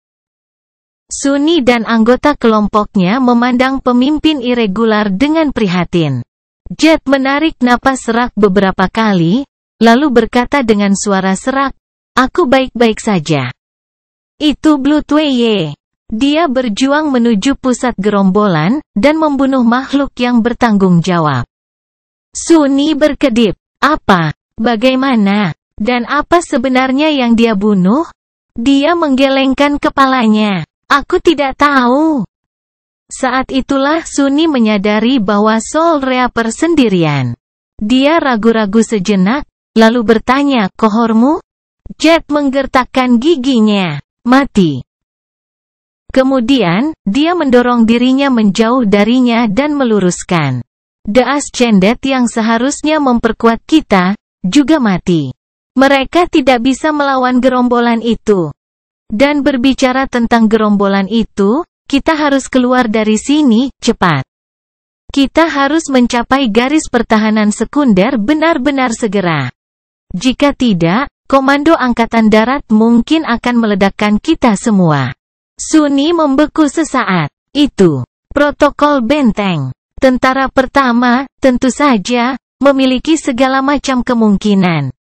Sunni dan anggota kelompoknya memandang pemimpin irregular dengan prihatin. Jet menarik napas serak beberapa kali, lalu berkata dengan suara serak, "Aku baik-baik saja." Itu Bloodway. Dia berjuang menuju pusat gerombolan, dan membunuh makhluk yang bertanggung jawab. Sunni berkedip. Apa? Bagaimana? Dan apa sebenarnya yang dia bunuh? Dia menggelengkan kepalanya. Aku tidak tahu. Saat itulah Sunni menyadari bahwa Soul Reaper sendirian. Dia ragu-ragu sejenak, lalu bertanya, "Kohormu?" Jet menggertakkan giginya. "Mati." Kemudian, dia mendorong dirinya menjauh darinya dan meluruskan. The Ascended yang seharusnya memperkuat kita, juga mati. Mereka tidak bisa melawan gerombolan itu. Dan berbicara tentang gerombolan itu, kita harus keluar dari sini, cepat. Kita harus mencapai garis pertahanan sekunder benar-benar segera. Jika tidak, Komando Angkatan Darat mungkin akan meledakkan kita semua. Sunni membeku sesaat. Itu protokol benteng. Tentara pertama, tentu saja, memiliki segala macam kemungkinan.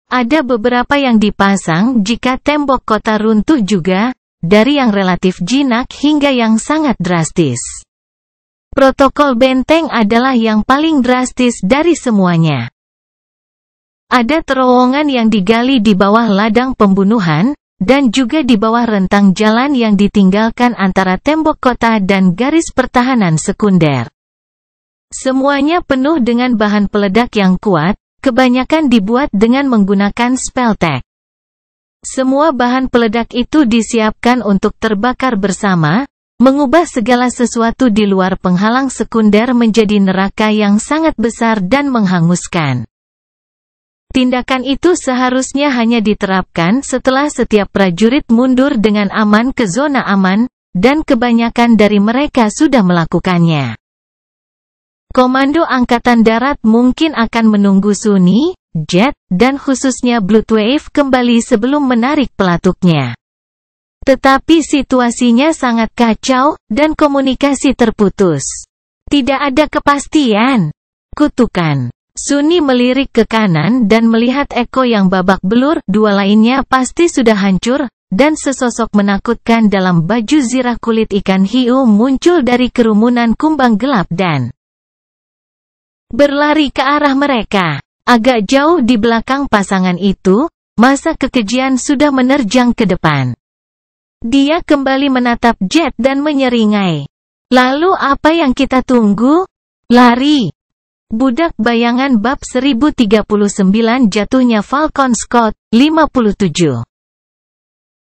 Ada beberapa yang dipasang jika tembok kota runtuh juga, dari yang relatif jinak hingga yang sangat drastis. Protokol benteng adalah yang paling drastis dari semuanya. Ada terowongan yang digali di bawah ladang pembunuhan, dan juga di bawah rentang jalan yang ditinggalkan antara tembok kota dan garis pertahanan sekunder. Semuanya penuh dengan bahan peledak yang kuat, kebanyakan dibuat dengan menggunakan spell tech. Semua bahan peledak itu disiapkan untuk terbakar bersama, mengubah segala sesuatu di luar penghalang sekunder menjadi neraka yang sangat besar dan menghanguskan. Tindakan itu seharusnya hanya diterapkan setelah setiap prajurit mundur dengan aman ke zona aman, dan kebanyakan dari mereka sudah melakukannya. Komando Angkatan Darat mungkin akan menunggu Sunni, Jet, dan khususnya Bloodwave kembali sebelum menarik pelatuknya. Tetapi situasinya sangat kacau, dan komunikasi terputus. Tidak ada kepastian. Kutukan. Sunni melirik ke kanan dan melihat Eko yang babak belur, dua lainnya pasti sudah hancur, dan sesosok menakutkan dalam baju zirah kulit ikan hiu muncul dari kerumunan kumbang gelap dan berlari ke arah mereka. Agak jauh di belakang pasangan itu, masa kekejian sudah menerjang ke depan. Dia kembali menatap Jet dan menyeringai. Lalu apa yang kita tunggu? Lari! Budak Bayangan bab 1039 Jatuhnya Falcon Scott, 57.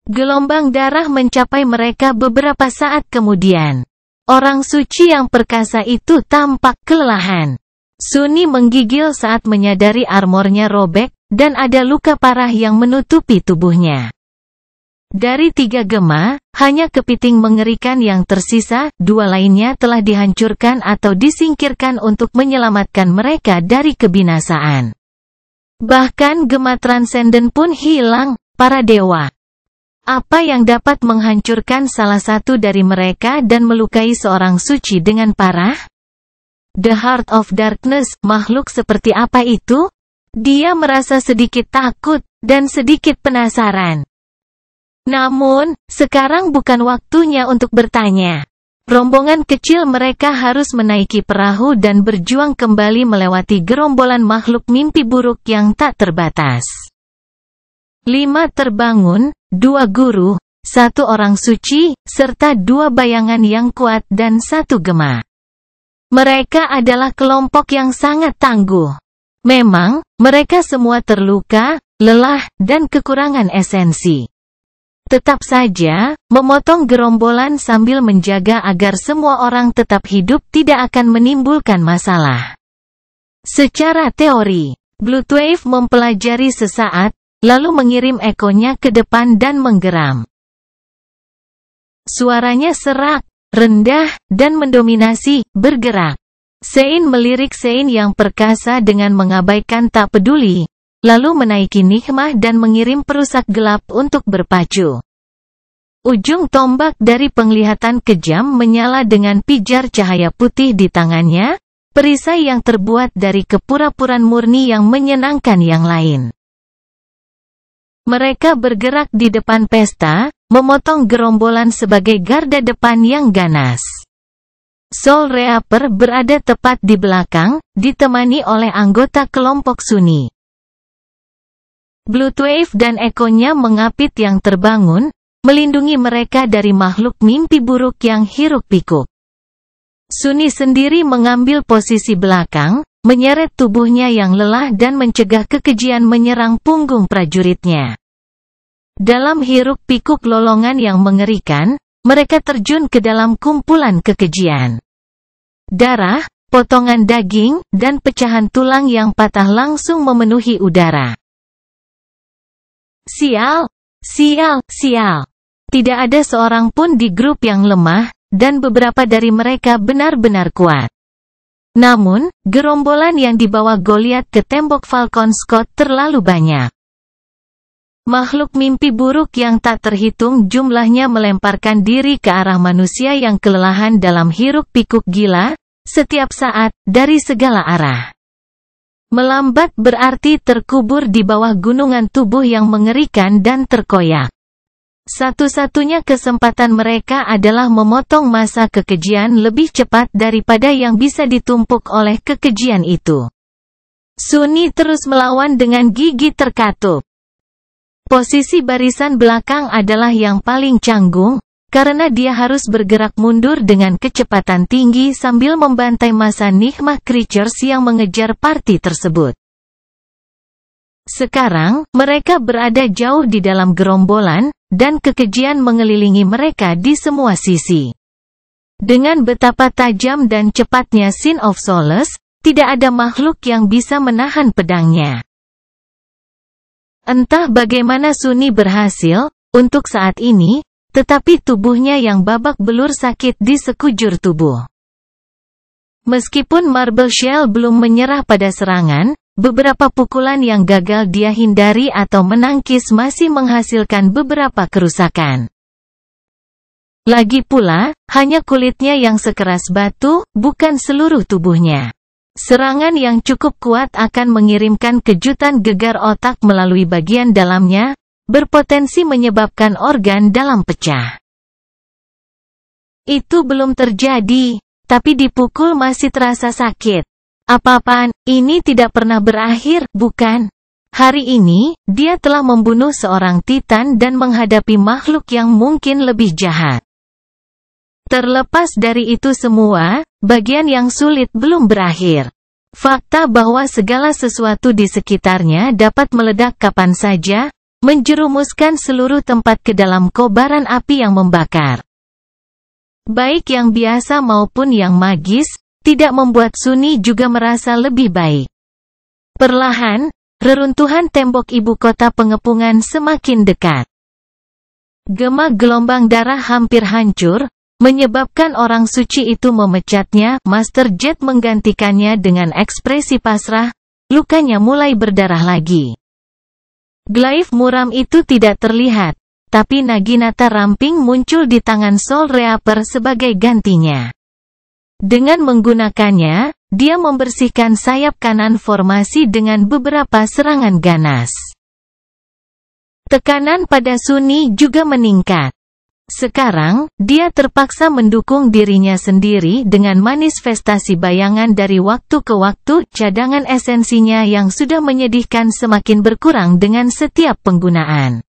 Gelombang darah mencapai mereka beberapa saat kemudian. Orang suci yang perkasa itu tampak kelelahan. Sunni menggigil saat menyadari armornya robek, dan ada luka parah yang menutupi tubuhnya. Dari 3 gema, hanya kepiting mengerikan yang tersisa, 2 lainnya telah dihancurkan atau disingkirkan untuk menyelamatkan mereka dari kebinasaan. Bahkan gema transenden pun hilang, para dewa. Apa yang dapat menghancurkan salah satu dari mereka dan melukai seorang suci dengan parah? The Heart of Darkness, makhluk seperti apa itu? Dia merasa sedikit takut, dan sedikit penasaran. Namun, sekarang bukan waktunya untuk bertanya. Rombongan kecil mereka harus menaiki perahu dan berjuang kembali melewati gerombolan makhluk mimpi buruk yang tak terbatas. 5 terbangun, 2 guru, 1 orang suci, serta 2 bayangan yang kuat dan 1 gema. Mereka adalah kelompok yang sangat tangguh. Memang, mereka semua terluka, lelah, dan kekurangan esensi. Tetap saja, memotong gerombolan sambil menjaga agar semua orang tetap hidup tidak akan menimbulkan masalah. Secara teori, Bloodwave mempelajari sesaat, lalu mengirim ekonya ke depan dan menggeram. Suaranya serak, rendah, dan mendominasi, bergerak. Sein melirik Sein yang perkasa dengan mengabaikan tak peduli, lalu menaiki Nikmah dan mengirim perusak gelap untuk berpacu. Ujung tombak dari penglihatan kejam menyala dengan pijar cahaya putih di tangannya, perisai yang terbuat dari kepura-puraan murni yang menyenangkan yang lain. Mereka bergerak di depan pesta, memotong gerombolan sebagai garda depan yang ganas. Soul Reaper berada tepat di belakang, ditemani oleh anggota kelompok Sunni. Bloodwave dan ekonya mengapit yang terbangun, melindungi mereka dari makhluk mimpi buruk yang hiruk-pikuk. Sunni sendiri mengambil posisi belakang, menyeret tubuhnya yang lelah dan mencegah kekejian menyerang punggung prajuritnya. Dalam hiruk-pikuk lolongan yang mengerikan, mereka terjun ke dalam kumpulan kekejian. Darah, potongan daging, dan pecahan tulang yang patah langsung memenuhi udara. Sial! Sial! Sial! Tidak ada seorang pun di grup yang lemah, dan beberapa dari mereka benar-benar kuat. Namun, gerombolan yang dibawa Goliath ke tembok Falcon Scott terlalu banyak. Makhluk mimpi buruk yang tak terhitung jumlahnya melemparkan diri ke arah manusia yang kelelahan dalam hiruk-pikuk gila, setiap saat, dari segala arah. Melambat berarti terkubur di bawah gunungan tubuh yang mengerikan dan terkoyak. Satu-satunya kesempatan mereka adalah memotong masa kekejian lebih cepat daripada yang bisa ditumpuk oleh kekejian itu. Sunni terus melawan dengan gigi terkatup. Posisi barisan belakang adalah yang paling canggung, karena dia harus bergerak mundur dengan kecepatan tinggi sambil membantai massa Nikmah Creatures yang mengejar party tersebut. Sekarang, mereka berada jauh di dalam gerombolan, dan kekejian mengelilingi mereka di semua sisi. Dengan betapa tajam dan cepatnya Sin of Solace, tidak ada makhluk yang bisa menahan pedangnya. Entah bagaimana Sunny berhasil, untuk saat ini, tetapi tubuhnya yang babak belur sakit di sekujur tubuh. Meskipun Marble Shell belum menyerah pada serangan, beberapa pukulan yang gagal dia hindari atau menangkis masih menghasilkan beberapa kerusakan. Lagi pula, hanya kulitnya yang sekeras batu, bukan seluruh tubuhnya. Serangan yang cukup kuat akan mengirimkan kejutan gegar otak melalui bagian dalamnya, berpotensi menyebabkan organ dalam pecah. Itu belum terjadi. Tapi dipukul masih terasa sakit. Apa-apaan, ini tidak pernah berakhir, bukan? Hari ini, dia telah membunuh seorang Titan dan menghadapi makhluk yang mungkin lebih jahat. Terlepas dari itu semua, bagian yang sulit belum berakhir. Fakta bahwa segala sesuatu di sekitarnya dapat meledak kapan saja, menjerumuskan seluruh tempat ke dalam kobaran api yang membakar. Baik yang biasa maupun yang magis, tidak membuat Sunny juga merasa lebih baik. Perlahan, reruntuhan tembok ibu kota pengepungan semakin dekat. Gema gelombang darah hampir hancur, menyebabkan orang suci itu memecatnya. Master Jet menggantikannya dengan ekspresi pasrah, lukanya mulai berdarah lagi. Glyph muram itu tidak terlihat. Tapi Naginata ramping muncul di tangan Soul Reaper sebagai gantinya. Dengan menggunakannya, dia membersihkan sayap kanan formasi dengan beberapa serangan ganas. Tekanan pada Sunny juga meningkat. Sekarang, dia terpaksa mendukung dirinya sendiri dengan manifestasi bayangan dari waktu ke waktu. Cadangan esensinya yang sudah menyedihkan semakin berkurang dengan setiap penggunaan.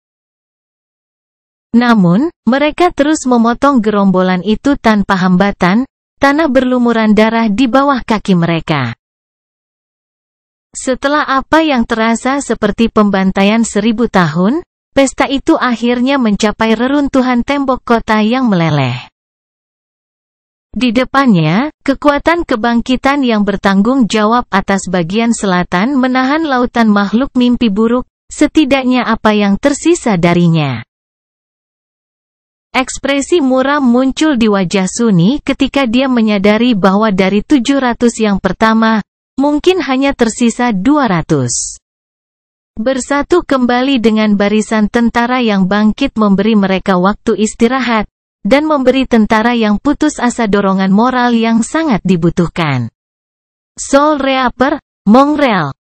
Namun, mereka terus memotong gerombolan itu tanpa hambatan, tanah berlumuran darah di bawah kaki mereka. Setelah apa yang terasa seperti pembantaian 1000 tahun, pesta itu akhirnya mencapai reruntuhan tembok kota yang meleleh. Di depannya, kekuatan kebangkitan yang bertanggung jawab atas bagian selatan menahan lautan makhluk mimpi buruk, setidaknya apa yang tersisa darinya. Ekspresi muram muncul di wajah Sunny ketika dia menyadari bahwa dari 700 yang pertama, mungkin hanya tersisa 200. Bersatu kembali dengan barisan tentara yang bangkit memberi mereka waktu istirahat, dan memberi tentara yang putus asa dorongan moral yang sangat dibutuhkan. Soul Reaper, Mongrel,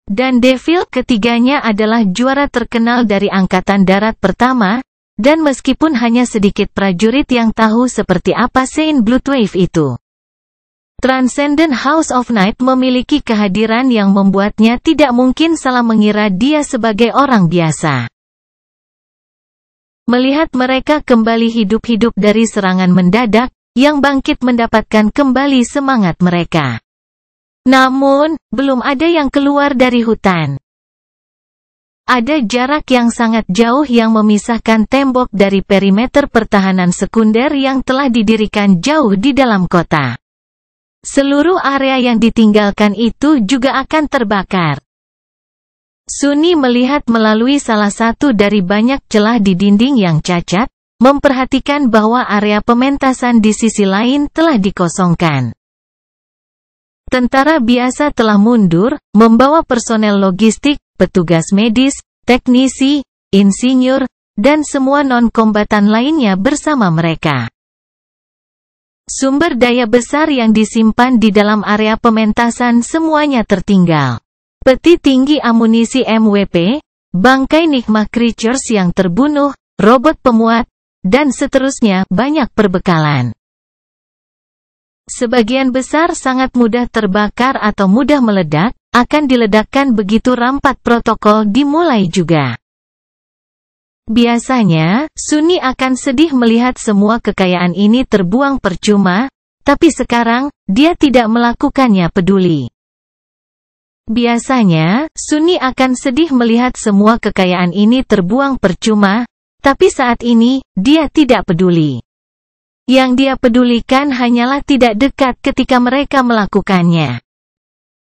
dan Devil ketiganya adalah juara terkenal dari Angkatan Darat Pertama, dan meskipun hanya sedikit prajurit yang tahu seperti apa Saint Bloodwave itu. Transcendent House of Night memiliki kehadiran yang membuatnya tidak mungkin salah mengira dia sebagai orang biasa. Melihat mereka kembali hidup-hidup dari serangan mendadak, yang bangkit mendapatkan kembali semangat mereka. Namun, belum ada yang keluar dari hutan. Ada jarak yang sangat jauh yang memisahkan tembok dari perimeter pertahanan sekunder yang telah didirikan jauh di dalam kota. Seluruh area yang ditinggalkan itu juga akan terbakar. Sunny melihat melalui salah satu dari banyak celah di dinding yang cacat, memperhatikan bahwa area pementasan di sisi lain telah dikosongkan. Tentara biasa telah mundur, membawa personel logistik, petugas medis, teknisi, insinyur, dan semua non-kombatan lainnya bersama mereka. Sumber daya besar yang disimpan di dalam area pementasan semuanya tertinggal. Peti tinggi amunisi MWP, bangkai Nigma Creatures yang terbunuh, robot pemuat, dan seterusnya banyak perbekalan. Sebagian besar sangat mudah terbakar atau mudah meledak, akan diledakkan begitu rampat protokol dimulai juga. Biasanya, Sunny akan sedih melihat semua kekayaan ini terbuang percuma, tapi sekarang, dia tidak melakukannya peduli. Biasanya, Sunni akan sedih melihat semua kekayaan ini terbuang percuma, tapi saat ini, dia tidak peduli. Yang dia pedulikan hanyalah tidak dekat ketika mereka melakukannya.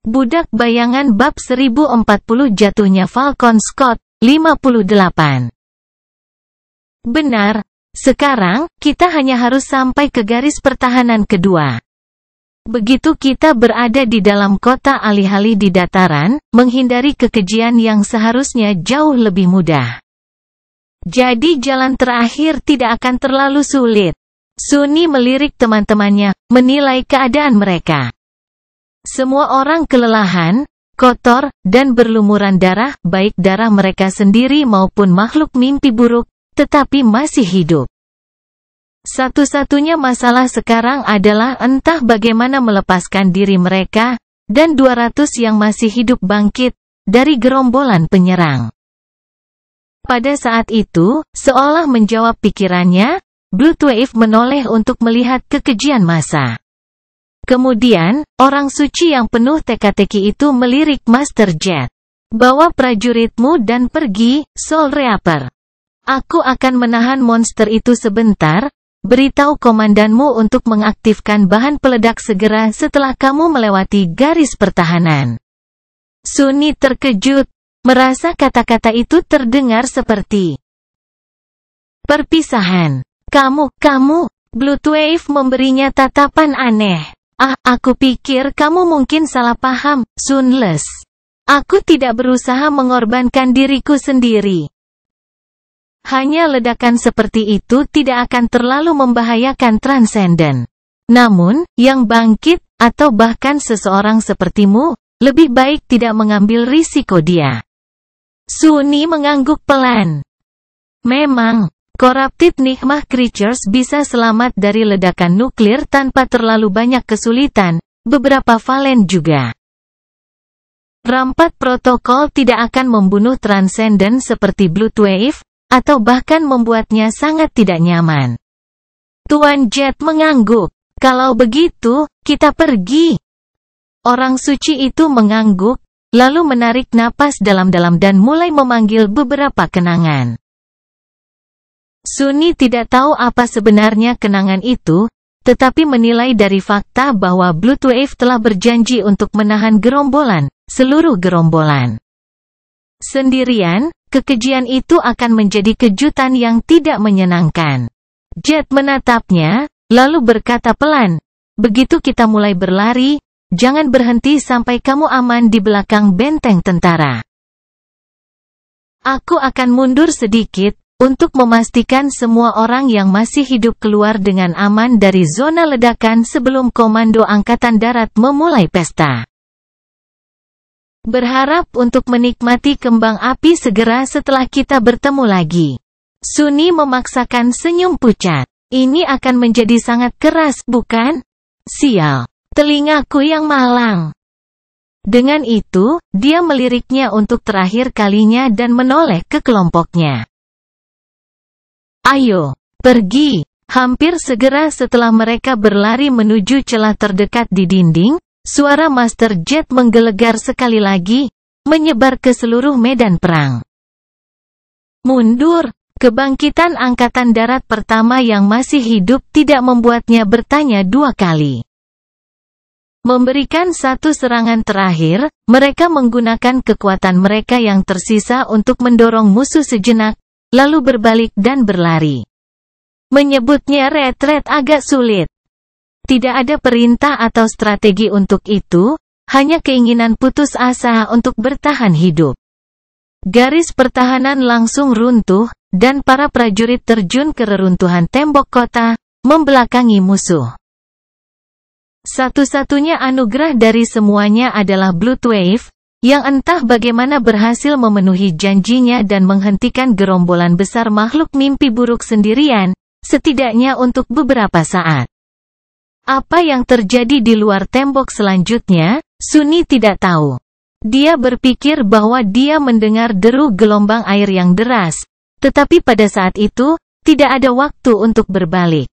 Budak Bayangan bab 1040 Jatuhnya Falcon Scott, 58. Benar, sekarang, kita hanya harus sampai ke garis pertahanan kedua. Begitu kita berada di dalam kota alih-alih di dataran, menghindari kekejian yang seharusnya jauh lebih mudah. Jadi jalan terakhir tidak akan terlalu sulit. Sunni melirik teman-temannya, menilai keadaan mereka. Semua orang kelelahan, kotor, dan berlumuran darah, baik darah mereka sendiri maupun makhluk mimpi buruk, tetapi masih hidup. Satu-satunya masalah sekarang adalah entah bagaimana melepaskan diri mereka, dan 200 yang masih hidup bangkit, dari gerombolan penyerang. Pada saat itu, seolah menjawab pikirannya, Bloodwave menoleh untuk melihat kekejian massa. Kemudian, orang suci yang penuh teka-teki itu melirik Master Jet. Bawa prajuritmu dan pergi, Soul Reaper. Aku akan menahan monster itu sebentar. Beritahu komandanmu untuk mengaktifkan bahan peledak segera setelah kamu melewati garis pertahanan. Sunni terkejut, merasa kata-kata itu terdengar seperti perpisahan. Kamu, Bloodwave memberinya tatapan aneh. Aku pikir kamu mungkin salah paham, Sunless. Aku tidak berusaha mengorbankan diriku sendiri. Hanya ledakan seperti itu tidak akan terlalu membahayakan Transcendent. Namun, yang bangkit, atau bahkan seseorang sepertimu, lebih baik tidak mengambil risiko dia. Sunni mengangguk pelan. Memang, Corrupted Nigma Creatures bisa selamat dari ledakan nuklir tanpa terlalu banyak kesulitan, beberapa Valen juga. Rampat protokol tidak akan membunuh Transcendent seperti Bloodwave, atau bahkan membuatnya sangat tidak nyaman. Tuan Jet mengangguk. Kalau begitu, kita pergi. Orang suci itu mengangguk, lalu menarik napas dalam-dalam dan mulai memanggil beberapa kenangan. Sunni tidak tahu apa sebenarnya kenangan itu, tetapi menilai dari fakta bahwa Bloodwave telah berjanji untuk menahan seluruh gerombolan. Sendirian, kekejian itu akan menjadi kejutan yang tidak menyenangkan. Jet menatapnya, lalu berkata pelan, begitu kita mulai berlari, jangan berhenti sampai kamu aman di belakang benteng tentara. Aku akan mundur sedikit, untuk memastikan semua orang yang masih hidup keluar dengan aman dari zona ledakan sebelum Komando Angkatan Darat memulai pesta. Berharap untuk menikmati kembang api segera setelah kita bertemu lagi. Sunni memaksakan senyum pucat. Ini akan menjadi sangat keras, bukan? Sial, telingaku yang malang. Dengan itu, dia meliriknya untuk terakhir kalinya dan menoleh ke kelompoknya. Ayo, pergi. Hampir segera setelah mereka berlari menuju celah terdekat di dinding, suara Master Jet menggelegar sekali lagi, menyebar ke seluruh medan perang. Mundur. Kebangkitan Angkatan Darat pertama yang masih hidup tidak membuatnya bertanya dua kali. Memberikan satu serangan terakhir, mereka menggunakan kekuatan mereka yang tersisa untuk mendorong musuh sejenak, lalu berbalik dan berlari. Menyebutnya retret agak sulit. Tidak ada perintah atau strategi untuk itu, hanya keinginan putus asa untuk bertahan hidup. Garis pertahanan langsung runtuh, dan para prajurit terjun ke reruntuhan tembok kota, membelakangi musuh. Satu-satunya anugerah dari semuanya adalah Bloodwave, yang entah bagaimana berhasil memenuhi janjinya dan menghentikan gerombolan besar makhluk mimpi buruk sendirian, setidaknya untuk beberapa saat. Apa yang terjadi di luar tembok selanjutnya, Sunni tidak tahu. Dia berpikir bahwa dia mendengar deru gelombang air yang deras, tetapi pada saat itu, tidak ada waktu untuk berbalik.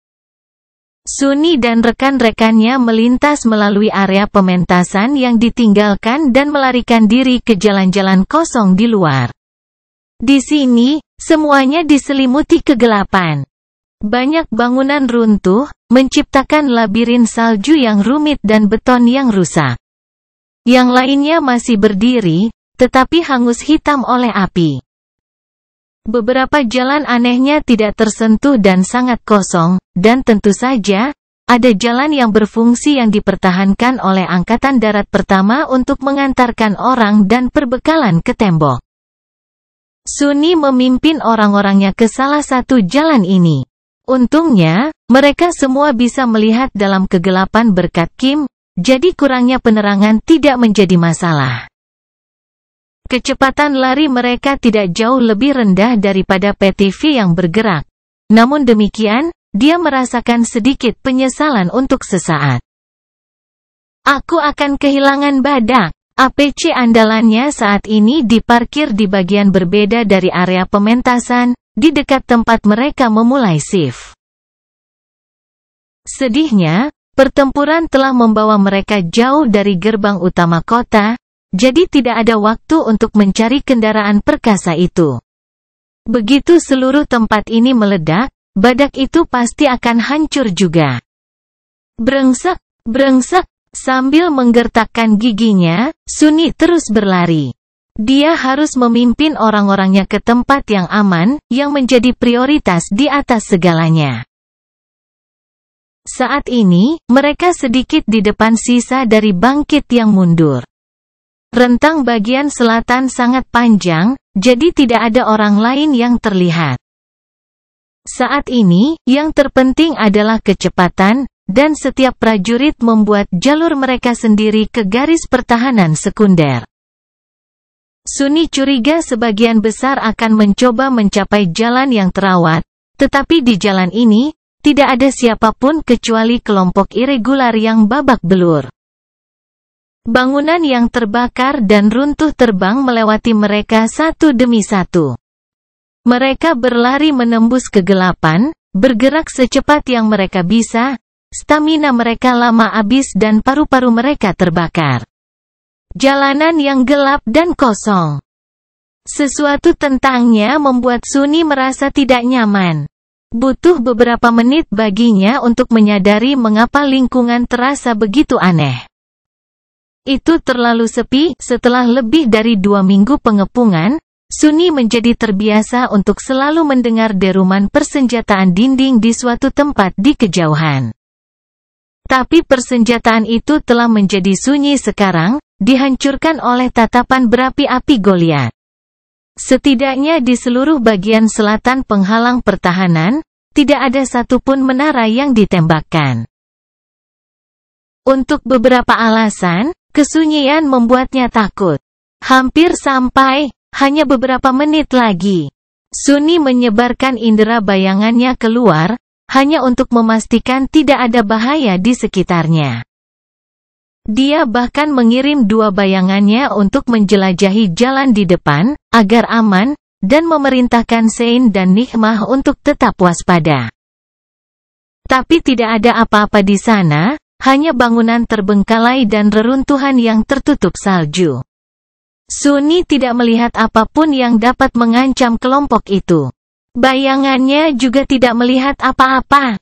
Sunny dan rekan-rekannya melintas melalui area pementasan yang ditinggalkan dan melarikan diri ke jalan-jalan kosong di luar. Di sini, semuanya diselimuti kegelapan. Banyak bangunan runtuh, menciptakan labirin salju yang rumit dan beton yang rusak. Yang lainnya masih berdiri, tetapi hangus hitam oleh api. Beberapa jalan anehnya tidak tersentuh dan sangat kosong, dan tentu saja, ada jalan yang berfungsi yang dipertahankan oleh Angkatan Darat Pertama untuk mengantarkan orang dan perbekalan ke tembok. Sunny memimpin orang-orangnya ke salah satu jalan ini. Untungnya, mereka semua bisa melihat dalam kegelapan berkat Kim, jadi kurangnya penerangan tidak menjadi masalah. Kecepatan lari mereka tidak jauh lebih rendah daripada PTV yang bergerak. Namun demikian, dia merasakan sedikit penyesalan untuk sesaat. Aku akan kehilangan badak. APC andalannya saat ini diparkir di bagian berbeda dari area pementasan, di dekat tempat mereka memulai shift. Sedihnya, pertempuran telah membawa mereka jauh dari gerbang utama kota, jadi tidak ada waktu untuk mencari kendaraan perkasa itu. Begitu seluruh tempat ini meledak, badak itu pasti akan hancur juga. Brengsek, brengsek. Sambil menggertakkan giginya, Sunny terus berlari. Dia harus memimpin orang-orangnya ke tempat yang aman, yang menjadi prioritas di atas segalanya. Saat ini, mereka sedikit di depan sisa dari bangkit yang mundur. Rentang bagian selatan sangat panjang, jadi tidak ada orang lain yang terlihat. Saat ini, yang terpenting adalah kecepatan, dan setiap prajurit membuat jalur mereka sendiri ke garis pertahanan sekunder. Sunny curiga sebagian besar akan mencoba mencapai jalan yang terawat, tetapi di jalan ini, tidak ada siapapun kecuali kelompok irregular yang babak belur. Bangunan yang terbakar dan runtuh terbang melewati mereka satu demi satu. Mereka berlari menembus kegelapan, bergerak secepat yang mereka bisa. Stamina mereka lama habis dan paru-paru mereka terbakar. Jalanan yang gelap dan kosong. Sesuatu tentangnya membuat Sunny merasa tidak nyaman. Butuh beberapa menit baginya untuk menyadari mengapa lingkungan terasa begitu aneh. Itu terlalu sepi. Setelah lebih dari 2 minggu pengepungan, Sunny menjadi terbiasa untuk selalu mendengar deruman persenjataan dinding di suatu tempat di kejauhan. Tapi persenjataan itu telah menjadi sunyi sekarang, dihancurkan oleh tatapan berapi-api Goliat. Setidaknya di seluruh bagian selatan penghalang pertahanan, tidak ada satupun menara yang ditembakkan. Untuk beberapa alasan, kesunyian membuatnya takut. Hampir sampai, hanya beberapa menit lagi. Sunny menyebarkan indera bayangannya keluar, hanya untuk memastikan tidak ada bahaya di sekitarnya. Dia bahkan mengirim 2 bayangannya untuk menjelajahi jalan di depan, agar aman, dan memerintahkan Sein dan Nikmah untuk tetap waspada. Tapi tidak ada apa-apa di sana, hanya bangunan terbengkalai dan reruntuhan yang tertutup salju. Sunny tidak melihat apapun yang dapat mengancam kelompok itu. Bayangannya juga tidak melihat apa-apa.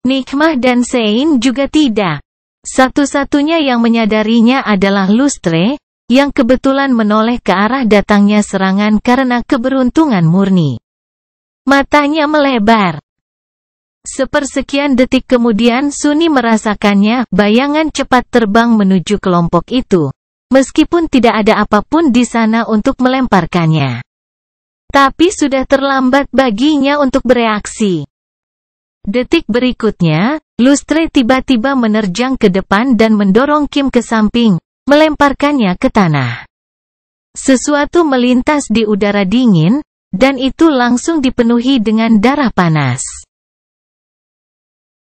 Nikmah dan Sein juga tidak. Satu-satunya yang menyadarinya adalah Lustre, yang kebetulan menoleh ke arah datangnya serangan karena keberuntungan murni. Matanya melebar. Sepersekian detik kemudian Sunny merasakannya, bayangan cepat terbang menuju kelompok itu, meskipun tidak ada apapun di sana untuk melemparkannya. Tapi sudah terlambat baginya untuk bereaksi. Detik berikutnya, Lustre tiba-tiba menerjang ke depan dan mendorong Kim ke samping, melemparkannya ke tanah. Sesuatu melintas di udara dingin, dan itu langsung dipenuhi dengan darah panas.